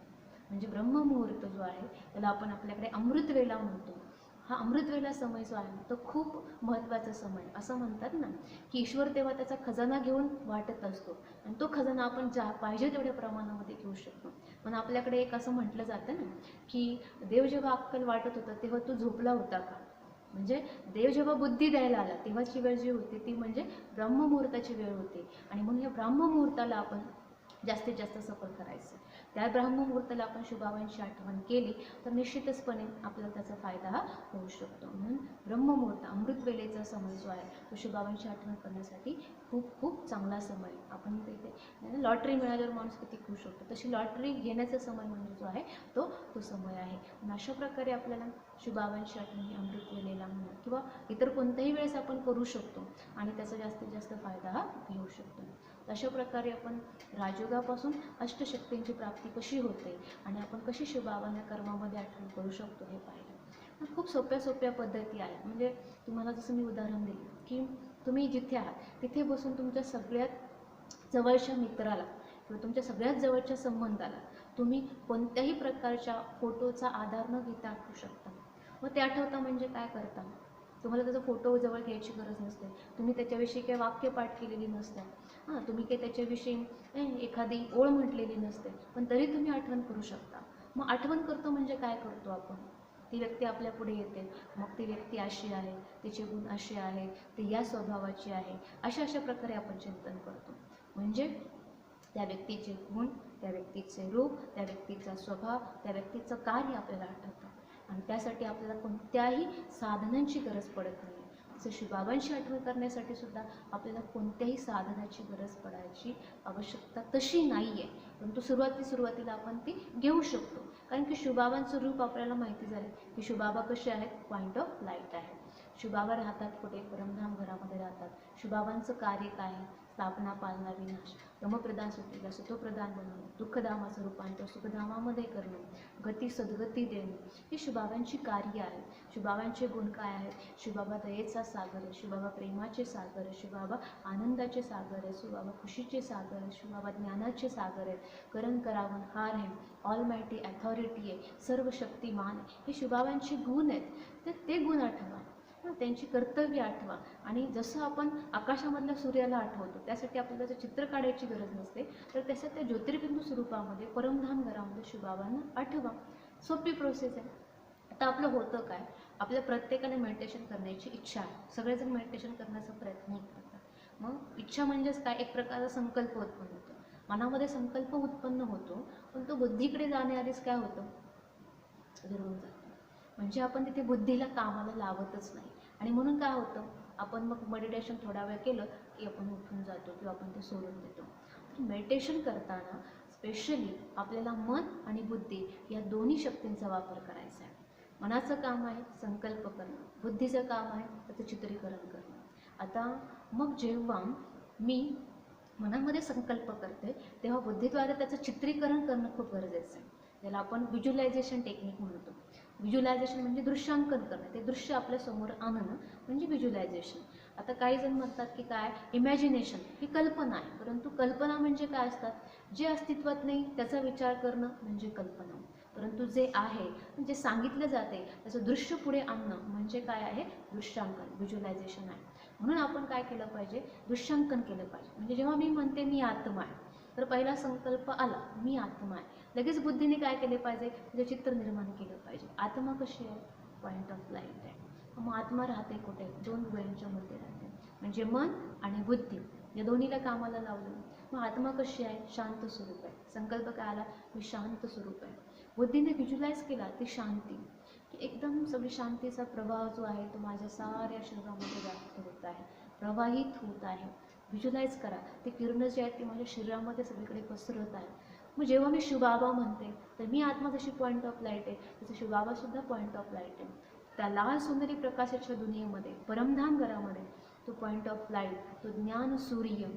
म्हणजे ब्रह्ममुहूर्त जो आहे त्याला आपण आपल्याकडे अमृतवेला म्हणतो. हा अमृतवेला समय जो आहे तो खूप महत्त्वाचा समय. असं म्हणतात ना की ईश्वर तेव्हा त्याचा खजाना घेऊन वाटत असतो आणि तो खजाना आपण पाहिजे तेवढ्या प्रमाणामध्ये घेऊ शकतो. पण आपल्याकडे एक असं म्हटलं जातं ना की देव जेव्हा अक्कल वाटत होता तेव्हा तू झोपला होता का. म्हणजे देव जेव्हा बुद्धी द्यायला आला तेव्हाची वेळ जी होती ती म्हणजे ब्रह्ममुहूर्ताची वेळ होती. आणि म्हणून या ब्रह्ममुहूर्ताला आपण जास्तीत जास्त सफल करायचं. त्या ब्रह्ममुहूर्ताला आपण शिवबाबांची आठवण केली तर निश्चितचपणे आपल्याला त्याचा फायदा हा होऊ शकतो. म्हणून ब्रह्ममुहूर्त अमृतवेलेचा समय जो आहे तो शिवबाबांची आठवण करण्यासाठी खूप खूप चांगला समय. आपण तिथे लॉटरी मिळाल्यावर माणूस किती खुश होतो, तशी लॉटरी घेण्याचा समय म्हणजे जो आहे तो समय आहे. आणि अशा प्रकारे आपल्याला शिवबाबांची आठवण अमृतवेलेला म्हणा किंवा इतर कोणत्याही वेळेस आपण करू शकतो आणि त्याचा जास्तीत जास्त फायदा हा घेऊ शकतो. अशा प्रकारे आपण राजयोगापासून अष्टशक्तींची प्राप्ती कशी होते आणि आपण कशी शिवबाबांना कर्मामध्ये आठवण करू शकतो हे पाहिलं. खूप सोप्या पद्धती आहेत. म्हणजे तुम्हाला जसं मी उदाहरण दिलं की तुम्ही जिथे आहात तिथे बसून तुमच्या सगळ्यात जवळच्या मित्राला किंवा तुमच्या सगळ्यात जवळच्या संबंधाला तुम्ही कोणत्याही प्रकारच्या फोटोचा आधार न घेता आठवू शकता. मग ते आठवता म्हणजे काय करता, तुम्हाला त्याचा फोटो जवळ घ्यायची गरज नसते, तुम्ही त्याच्याविषयी काही वाक्यपाठ केलेली नसतात, तुम्ही काही त्याच्याविषयी एखादी ओळ म्हटलेली नसते, पण तरी तुम्ही आठवण करू शकता. मग आठवण करतो म्हणजे काय करतो आपण, ती व्यक्ती आपल्या पुढे येते, मग ती व्यक्ती अशी आहे, तिचे गुण असे आहे, ती या स्वभावाची आहे, अशा प्रकारे आपण चिंतन करतो. म्हणजे त्या व्यक्तीचे गुण, त्या व्यक्तीचे रूप, त्या व्यक्तीचा स्वभाव, त्या व्यक्तीचं कार्य आपल्याला आठवतं. आणि त्यासाठी आपल्याला कोणत्याही साधनांची गरज पडत नाही. जसं शिवबाबांची आठवण करण्यासाठी सुद्धा आपल्याला कोणत्याही साधनाची गरज पडायची आवश्यकता तशी नाही आहे. परंतु सुरुवातीला आपण ती घेऊ शकतो. कारण की शिवबाबांचं रूप आपल्याला माहिती झाले की शिवबाबा कसे आहेत, पॉईंट ऑफ लाईट आहे. शिवबाबा राहतात कुठे, परमधाम घरामध्ये राहतात. शिवबाबांचं कार्य काय आहे, स्थापना पालना विनाश, ब्रह्मप्रधान सुट्टीला सत्वप्रधान बनवणे, दुःखधामाचं रूपांतर सुखधामामध्ये करणे, गती सद्गती देणे, ही शिवबाबांची कार्य आहेत. शिवबाबांचे गुण काय आहेत? शिवबाबा दयेचा सागर आहे, शिवबाबा प्रेमाचे सागर आहे, शिवबाबा आनंदाचे सागर आहे, शिवबाबा खुशीचे सागर आहे, शिवबाबा ज्ञानाचे सागर आहेत, करण करावन हार आहे, ऑल मायटी अथॉरिटी आहे, सर्व शक्तिमान आहे. हे शिवबाबांचे गुण आहेत. तर ते गुण आठवा, त्यांची कर्तव्य आठवा. आणि जसं आपण आकाशामधल्या सूर्याला आठवतो, त्यासाठी आपल्याला त्याचं चित्र काढायची गरज नसते, तर त्याच्या त्या ज्योतिर्बिंदू स्वरूपामध्ये परमधाम घरामध्ये शिवबाबांना आठवा. सोपी प्रोसेस आहे. आता आपलं होतं काय, आपल्या प्रत्येकाने मेडिटेशन करण्याची इच्छा आहे, सगळेजण मेडिटेशन करण्याचा प्रयत्न करतात. मग इच्छा म्हणजेच काय, एक प्रकारचा संकल्प उत्पन्न होतो, मनामध्ये संकल्प उत्पन्न होतो, पण तो बुद्धीकडे जाण्याआधीच काय होतं, विरून जातो. म्हणजे आपण तिथे बुद्धीला कामाला लावतच नाही. आणि म्हणून काय होतं, आपण मग मेडिटेशन थोडा वेळ केलं की आपण उठून जातो किंवा आपण ते सोडून देतो. तर मेडिटेशन करताना स्पेशली आपल्याला मन आणि बुद्धी या दोन्ही शक्तींचा वापर करायचा आहे. मनाचं काम आहे संकल्प करणं, बुद्धीचं काम आहे त्याचं चित्रीकरण करणं. आता मग जेव्हा मी मनामध्ये संकल्प करते तेव्हा बुद्धीद्वारे त्याचं चित्रीकरण करणं खूप गरजेचं आहे. त्याला आपण व्हिज्युअलायझेशन टेक्निक म्हणतो. व्हिज्युअलायझेशन म्हणजे दृश्यांकन करणं, ते दृश्य आपल्यासमोर आणणं म्हणजे व्हिज्युअलायझेशन. आता काही जण म्हणतात की काय, इमॅजिनेशन ही कल्पना आहे, परंतु कल्पना म्हणजे काय असतात, जे अस्तित्वात नाही त्याचा विचार करणं म्हणजे कल्पना. परंतु जे आहे, जे सांगितलं जाते त्याचं दृश्य पुढे आणणं म्हणजे काय आहे, दृश्यांकन, व्हिज्युअलायझेशन आहे. म्हणून आपण काय केलं पाहिजे, दृश्यांकन केलं पाहिजे. म्हणजे जेव्हा मी म्हणते मी आत्मा आहे, तर पहिला संकल्प आला मी आत्मा आहे, लगेच बुद्धीने काय केले पाहिजे, त्याचे चित्र निर्माण केलं पाहिजे. आत्मा कशी आहे, पॉईंट ऑफ लाईट आहे. मग आत्मा राहते कुठे, दोन डोळ्यांच्या मध्ये राहते, म्हणजे मन आणि बुद्धी या दोन्हीला कामाला लावलं. मग आत्मा कशी आहे, शांत स्वरूप आहे. संकल्प काय आला, मी शांत स्वरूप आहे. बुद्धीने व्हिज्युलाइज केला ती शांती, की एकदम सगळी शांतीचा प्रभाव जो आहे तो माझ्या साऱ्या शरीरामध्ये व्याप्त होत आहे, प्रवाहित होत आहे. व्हिज्युलाइज करा, ते किरण जे आहेत ते माझ्या शरीरामध्ये सगळीकडे पसरत आहे. मग जेव्हा मी शिवबाबा म्हणते तर मी आत्मा जशी पॉईंट ऑफ लाईट आहे तसं शिवबाबासुद्धा पॉईंट ऑफ लाईट आहे. त्या लाल सोनेरी प्रकाशाच्या दुनियेमध्ये, परमधाम घरामध्ये तो पॉईंट ऑफ लाईट, तो ज्ञान सूर्य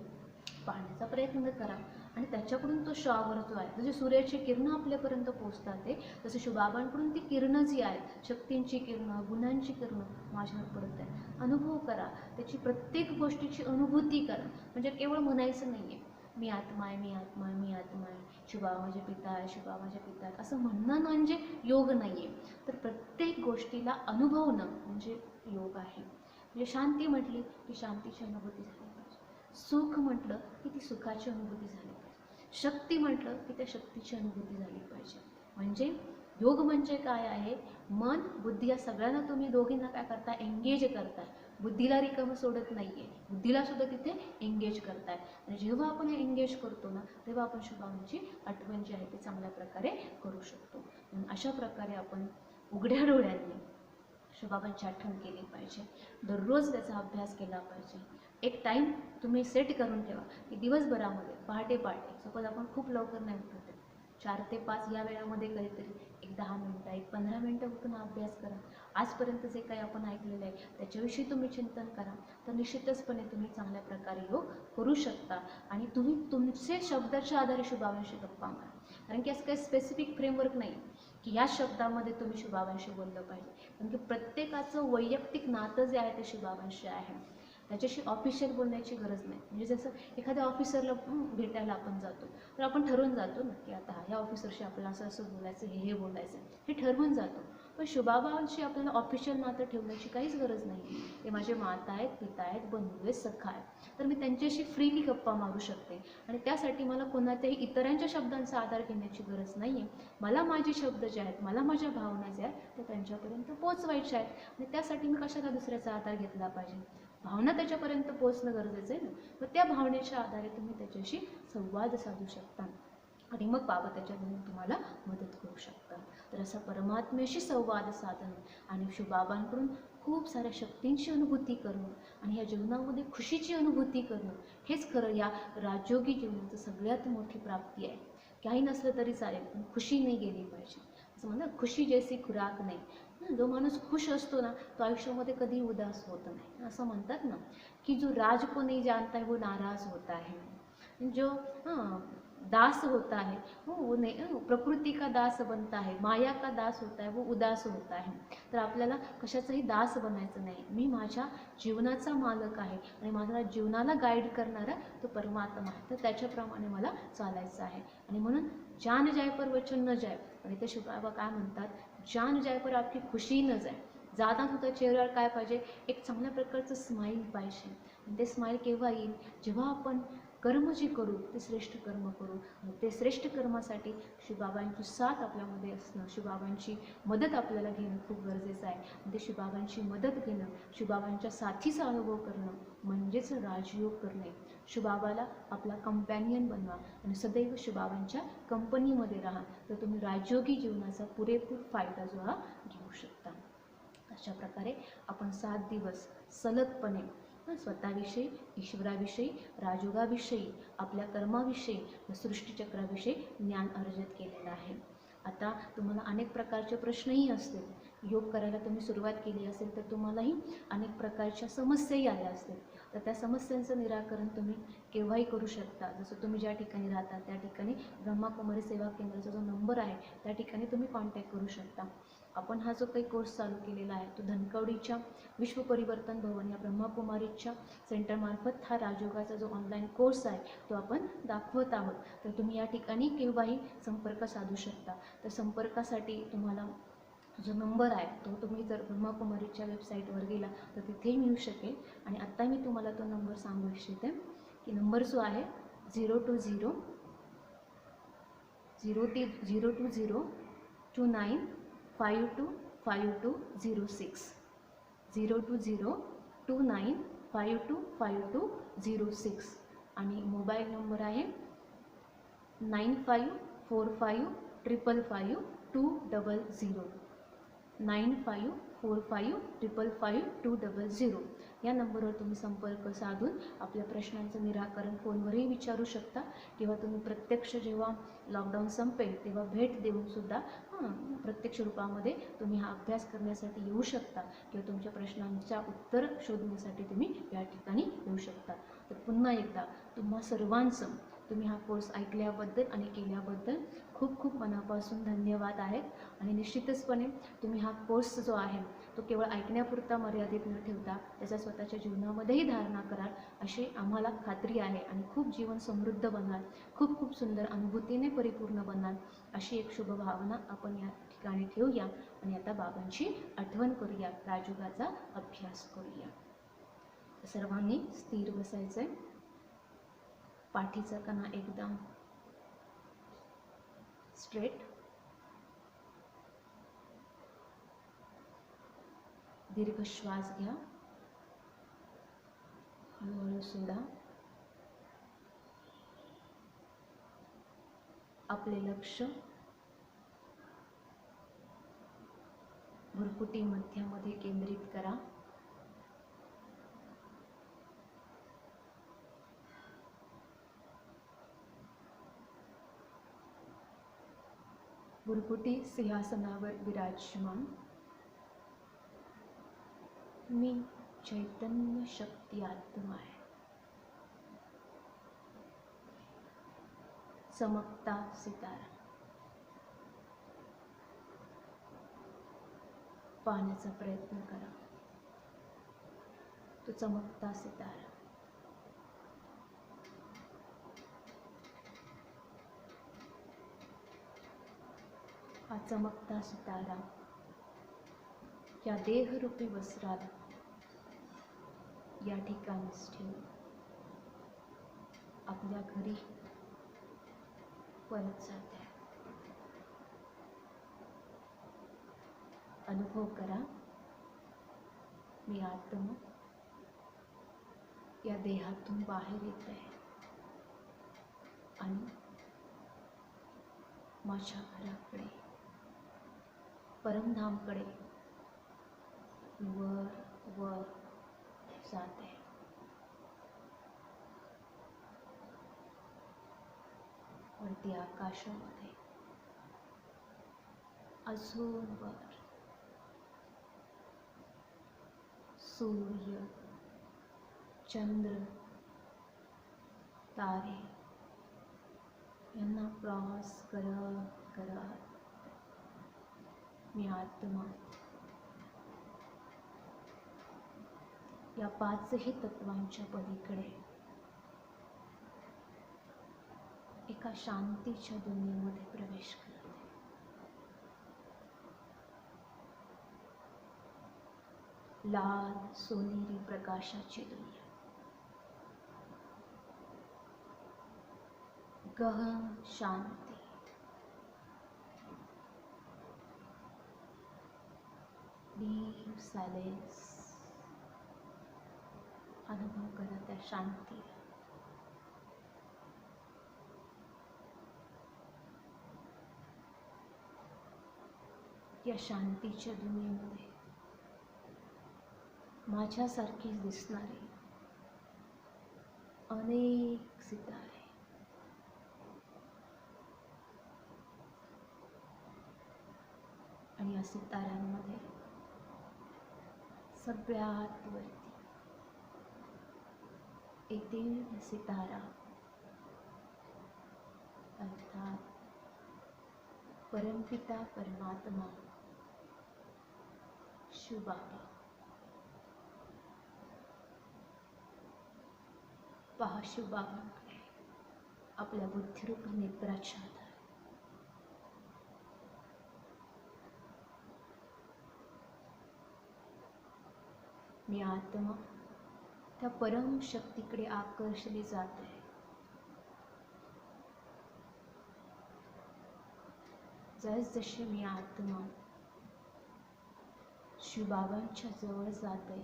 पाहण्याचा प्रयत्न करा. आणि त्याच्याकडून तो शॉवर जो आहे, जसे सूर्याची किरणं आपल्यापर्यंत पोहोचतात ते, तसे शिवबाबांकडून ती किरणं जी आहेत, शक्तींची किरणं, गुणांची किरणं माझ्यावर पडत आहे. अनुभव करा, त्याची प्रत्येक गोष्टीची अनुभूती करा. म्हणजे केवळ म्हणायचं नाही आहे मी आत्मा आहे, मी आत्मा आहे, मी आत्मा आहे, शिवबाबा माझे पिता आहे, शिवबाबा माझे पिता आहेत, असं म्हणणं म्हणजे योग नाही आहे. तर प्रत्येक गोष्टीला अनुभवणं म्हणजे योग आहे. म्हणजे शांती म्हटली की शांतीची अनुभूती झाली पाहिजे, सुख म्हटलं की ती सुखाची अनुभूती झाली पाहिजे, शक्ती म्हटलं की त्या शक्तीची अनुभूती झाली पाहिजे. म्हणजे योग म्हणजे काय आहे, मन बुद्धी या सगळ्यांना तुम्ही दोघींना काय करता, एंगेज करताय. बुद्धीला रिकामं सोडत नाही आहे, बुद्धीला सुद्धा तिथे एंगेज करताय. आणि जेव्हा आपण हे एंगेज करतो ना, तेव्हा आपण शिवबाबांची आठवण जी आहे ती चांगल्या प्रकारे करू शकतो. म्हणून अशा प्रकारे आपण उघड्या डोळ्यांनी शिवबाबांची आठवण केली पाहिजे, दररोज त्याचा अभ्यास केला पाहिजे. एक टाईम तुम्ही सेट करून ठेवा की दिवसभरामध्ये पहाटे सपोज आपण खूप लवकर नाही उठत, 4 ते 5 या वेळामध्ये कधीतरी एक 10 मिनटं, एक 15 मिनटं उठून अभ्यास करा. आजपर्यंत जे काही आपण ऐकलेलं आहे त्याच्याविषयी तुम्ही चिंतन करा, तर निश्चितचपणे तुम्ही चांगल्या प्रकारे योग करू शकता. आणि तुम्ही तुमचे शब्दाच्या आधारे शिवबाबांशी गप्पा मारा. कारण की असं काही स्पेसिफिक फ्रेमवर्क नाही की या शब्दामध्ये तुम्ही शिवबाबांशी बोललं पाहिजे. कारण की प्रत्येकाचं वैयक्तिक नातं जे आहे ते शिवबाबांशी आहे, त्याच्याशी ऑफिशियल बोलण्याची गरज नाही. म्हणजे जसं एखाद्या ऑफिसरला भेटायला आपण जातो तर आपण ठरवून जातो ना की आता ह्या ऑफिसरशी आपल्याला असं असं बोलायचं, हे बोलायचं, हे ठरवून जातो. पण शिवबाबांशी आपल्याला ऑफिशियल नातं ठेवण्याची काहीच गरज नाही. ते माझे माता आहेत, पिता आहेत, बंधू आहेत, सखा आहेत, तर मी त्यांच्याशी फ्रीली गप्पा मारू शकते. आणि त्यासाठी मला कोणाच्याही इतरांच्या शब्दांचा आधार घेण्याची गरज नाही आहे. मला माझे शब्द जे आहेत, मला माझ्या भावना ज्या आहेत त्या त्यांच्यापर्यंत पोचवायच्या आहेत. आणि त्यासाठी मी कशाला दुसऱ्याचा आधार घेतला पाहिजे, भावना त्याच्यापर्यंत पोहोचणं गरजेचं आहे ना. मग त्या भावनेच्या आधारे तुम्ही त्याच्याशी संवाद साधू शकता आणि मग बाबा त्याच्याकडून तुम्हाला मदत करू शकतात. तर असं परमात्म्याशी संवाद साधणं आणि शिवबाबांकडून खूप साऱ्या शक्तींची अनुभूती करणं आणि या जीवनामध्ये खुशीची अनुभूती करणं, हेच खरं या राजयोगी जीवनाचं सगळ्यात मोठी प्राप्ती आहे. काही नसलं तरी चालेल, पण खुशी नाही गेली पाहिजे. असं म्हणतात खुशी जैसी खुराक नाही, जो माणूस खुश असतो ना तो आयुष्यामध्ये कधी उदास होत नाही. असं म्हणतात ना की जो राज को नहीं जानता है वो नाराज होता है, जो दास होता है वो नहीं प्रकृति का दास बनता है, माया का दास होता है वो उदास होता है. तर आपल्याला कशाचाही दास बनायचं नाही. मी माझ्या जीवनाचा मालक आहे आणि माझ्या जीवनाला गाईड करणारा तो परमात्मा आहे, तर त्याच्याप्रमाणे मला चालायचं आहे. आणि म्हणून जान जाय पर वचन न जाय. आणि ते शिवबाबा काय म्हणतात, जान जाय पर आपली खुशी न जाय. जाता तुझ्या चेहऱ्यावर काय पाहिजे, एक चांगल्या प्रकारचं स्माईल पाहिजे. आणि ते स्माईल केव्हा येईल, जेव्हा आपण कर्म जे करू ते श्रेष्ठ कर्म करू. आणि ते श्रेष्ठ कर्मासाठी शिवबाबांची साथ आपल्यामध्ये असणं, शिवबाबांची मदत आपल्याला घेणं खूप गरजेचं आहे. आणि ते शिवबाबांची मदत घेणं, शिवबाबांच्या साथीचा अनुभव करणं म्हणजेच राजयोग करणे. शिवबाबाला आपला कंपॅनियन बनवा आणि सदैव शिवबाबांच्या कंपनीमध्ये राहा, तर तुम्ही राजयोगी जीवनाचा पुरेपूर फायदा जो हा घेऊ शकता. अशा प्रकारे आपण 7 दिवस सलगपणे स्वतःविषयी, ईश्वराविषयी, राजयोगाविषयी, आपल्या कर्माविषयी व सृष्टीचक्राविषयी ज्ञान अर्जित केलेलं आहे. आता तुम्हाला अनेक प्रकारचे प्रश्नही असतील. योग करायला तुम्ही सुरुवात केली असेल तर तुम्हालाही अनेक प्रकारच्या समस्याही आल्या असतील. तर त्या समस्यांचं निराकरण तुम्ही केव्हाही करू शकता. जसं तुम्ही ज्या ठिकाणी राहता त्या ठिकाणी ब्रह्माकुमारी सेवा केंद्राचा जो नंबर आहे त्या ठिकाणी तुम्ही कॉन्टॅक्ट करू शकता. आपण हा जो काही कोर्स चालू केलेला आहे तो धनकवडीच्या विश्व परिवर्तन भवन या ब्रह्माकुमारीच्या सेंटरमार्फत हा राजयोगाचा जो ऑनलाईन कोर्स आहे तो आपण दाखवत आहोत. तर तुम्ही या ठिकाणी केव्हाही संपर्क साधू शकता. तर संपर्कासाठी तुम्हाला जो नंबर आहे तो तुम्ही जर ब्रह्माकुमारीच्या वेबसाईटवर गेला तर तिथेही मिळू शकेल. आणि आत्ता मी तुम्हाला तो नंबर सांगू इच्छिते की नंबर जो आहे 020 29 525206 020 29 525206. आणि मोबाईल नंबर आहे 9545555200 9545555200. या नंबरवर तुम्ही संपर्क साधून आपल्या प्रश्नांचं निराकरण फोनवरही विचारू शकता किंवा तुम्ही प्रत्यक्ष जेव्हा लॉकडाऊन संपेल तेव्हा भेट देऊन सुद्धा प्रत्यक्ष रूपामध्ये तुम्ही हा अभ्यास करण्यासाठी येऊ शकता किंवा तुमच्या प्रश्नांच्या उत्तर शोधण्यासाठी तुम्ही या ठिकाणी येऊ शकता. तर पुन्हा एकदा तुम्हा सर्वांचं तुम्ही हा कोर्स ऐकल्याबद्दल आणि केल्याबद्दल खूप खूप मनापासून धन्यवाद आहेत. आणि निश्चितचपणे तुम्ही हा कोर्स जो आहे तो केवळ ऐकण्यापुरता मर्यादित न ठेवता त्याचा स्वतःच्या जीवनामध्येही धारणा कराल अशी आम्हाला खात्री आहे. आणि खूप जीवन समृद्ध बनाल, खूप खूप सुंदर अनुभूतीने परिपूर्ण बनाल अशी एक शुभ भावना आपण या ठिकाणी ठेवूया. आणि आता बाबांची आठवण करूया, राजयोगाचा अभ्यास करूया. सर्वांनी स्थिर बसायचं आहे. पाठीचा कणा एकदम स्ट्रेट, दीर्घ श्वास घ्या, हळूहळू सोडा. आपले लक्ष भुरकुटी मध्यामध्ये केंद्रित करा. भुरकुटी सिंहासनावर विराजमान. मी चैतन्य शक्ती आत्मा आहे. चमकता सितारा. पाहण्याचा प्रयत्न करा तो चमकता सितारा. हा चमकता सितारा या देहरूपी वस्त्राला या ठिकाणीच ठेवून आपल्या घरी परत जाते. अनुभव करा, मी आत्मा या देहातून बाहेर येत आहे आणि माझ्या घराकडे, परमधामकडे वर वर जाते. वरती आकाशामध्ये अजून वर सूर्य, चंद्र, तारे यांना क्रॉस करत करत मी आत्मा या पाचही तत्वांच्या पलीकडे एका शांतीच्या दुनियेमध्ये प्रवेश करते. लाल सोनेरी प्रकाशाची दुनिया, गहन शांती, डीप सायलेन्स. अनुभव करा त्या शांती. या शांतीच्या दुनियेमध्ये माझ्यासारखीच दिसणारे अनेक सितारे, आणि या सिताऱ्यांमध्ये सगळ्यात वरती एक सितारा अर्थात परमपिता परमात्मा शिवबाबा. पहा शिवबाबांकडे आपल्या बुद्धिरूप नेत्राच्या आधारे मी आत्मा त्या परम शक्तीकडे आकर्षले जाते. जसजसे मी आत्मा शिवबाबांच्या जवळ जाते,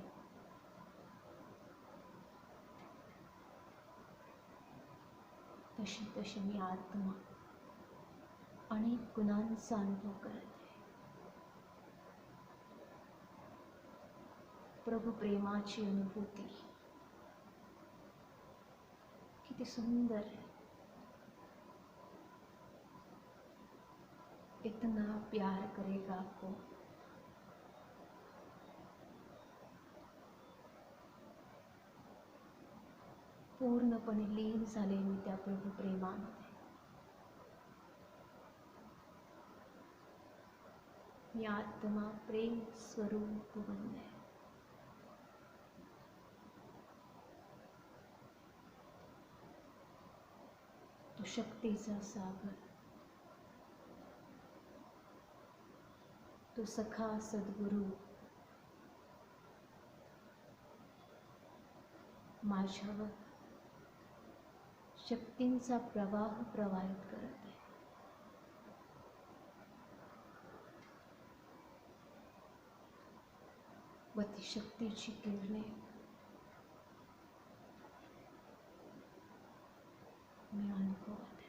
तशी तशी मी आत्मा अनेक गुणांचा अनुभव करते. प्रभू प्रेमाची अनुभूती किती सुंदर है. इतना प्यार करेगा आपको. पूर्णपणे लीन झाले मी त्या प्रभू प्रेमामध्ये. मी आत्मा प्रेम स्वरूप बनले. तो शक्तीचा सागर, तो सखा सद्गुरू माझ्यावर शक्तींचा प्रवाह प्रवाहित करत आहे. व ती शक्तीची किरणे मी अनुभवत आहे.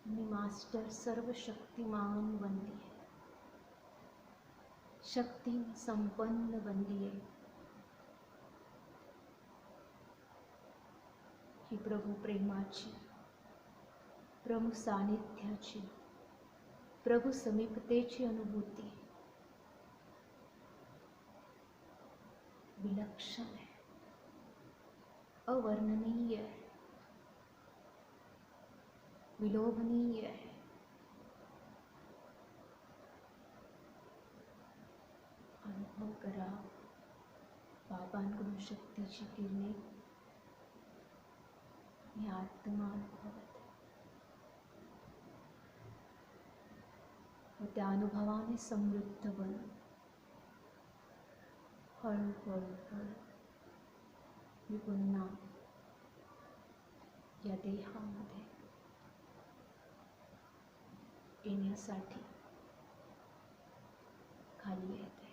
मी मास्टर सर्वशक्तिमान बनली आहे, शक्ती संपन्न बनली आहे. ही प्रभू प्रेमाची, प्रभू सानिध्याची, प्रभू समीपतेची अनुभूती विलक्षण आहे, अवर्णनीय है, विलोभनीय है. अनुभव करा बाबांकडून शक्तीची किरणे मी आत्मा अनुभवत आहे. व त्या अनुभवाने समृद्ध बन. हळूहळू मी पुन्हा या देहामध्ये येण्यासाठी खाली येते.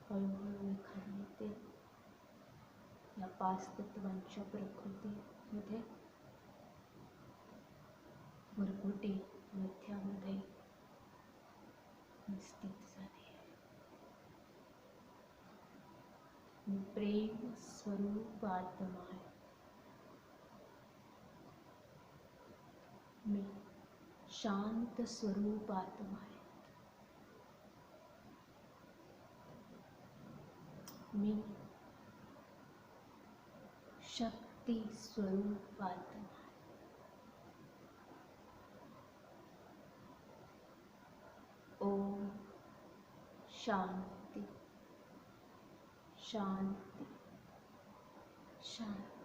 हळूहळू मी खाली येते. या पाच तत्वांच्या प्रकृतीमध्ये भरपुटी मध्यामध्ये मी स्थित झाली आहे. मी प्रेम स्वरूप आत्मा आहे. मी शांत स्वरूप आत्मा आहे. मी शक्ती स्वरूपात ओम शांती शांती शांती.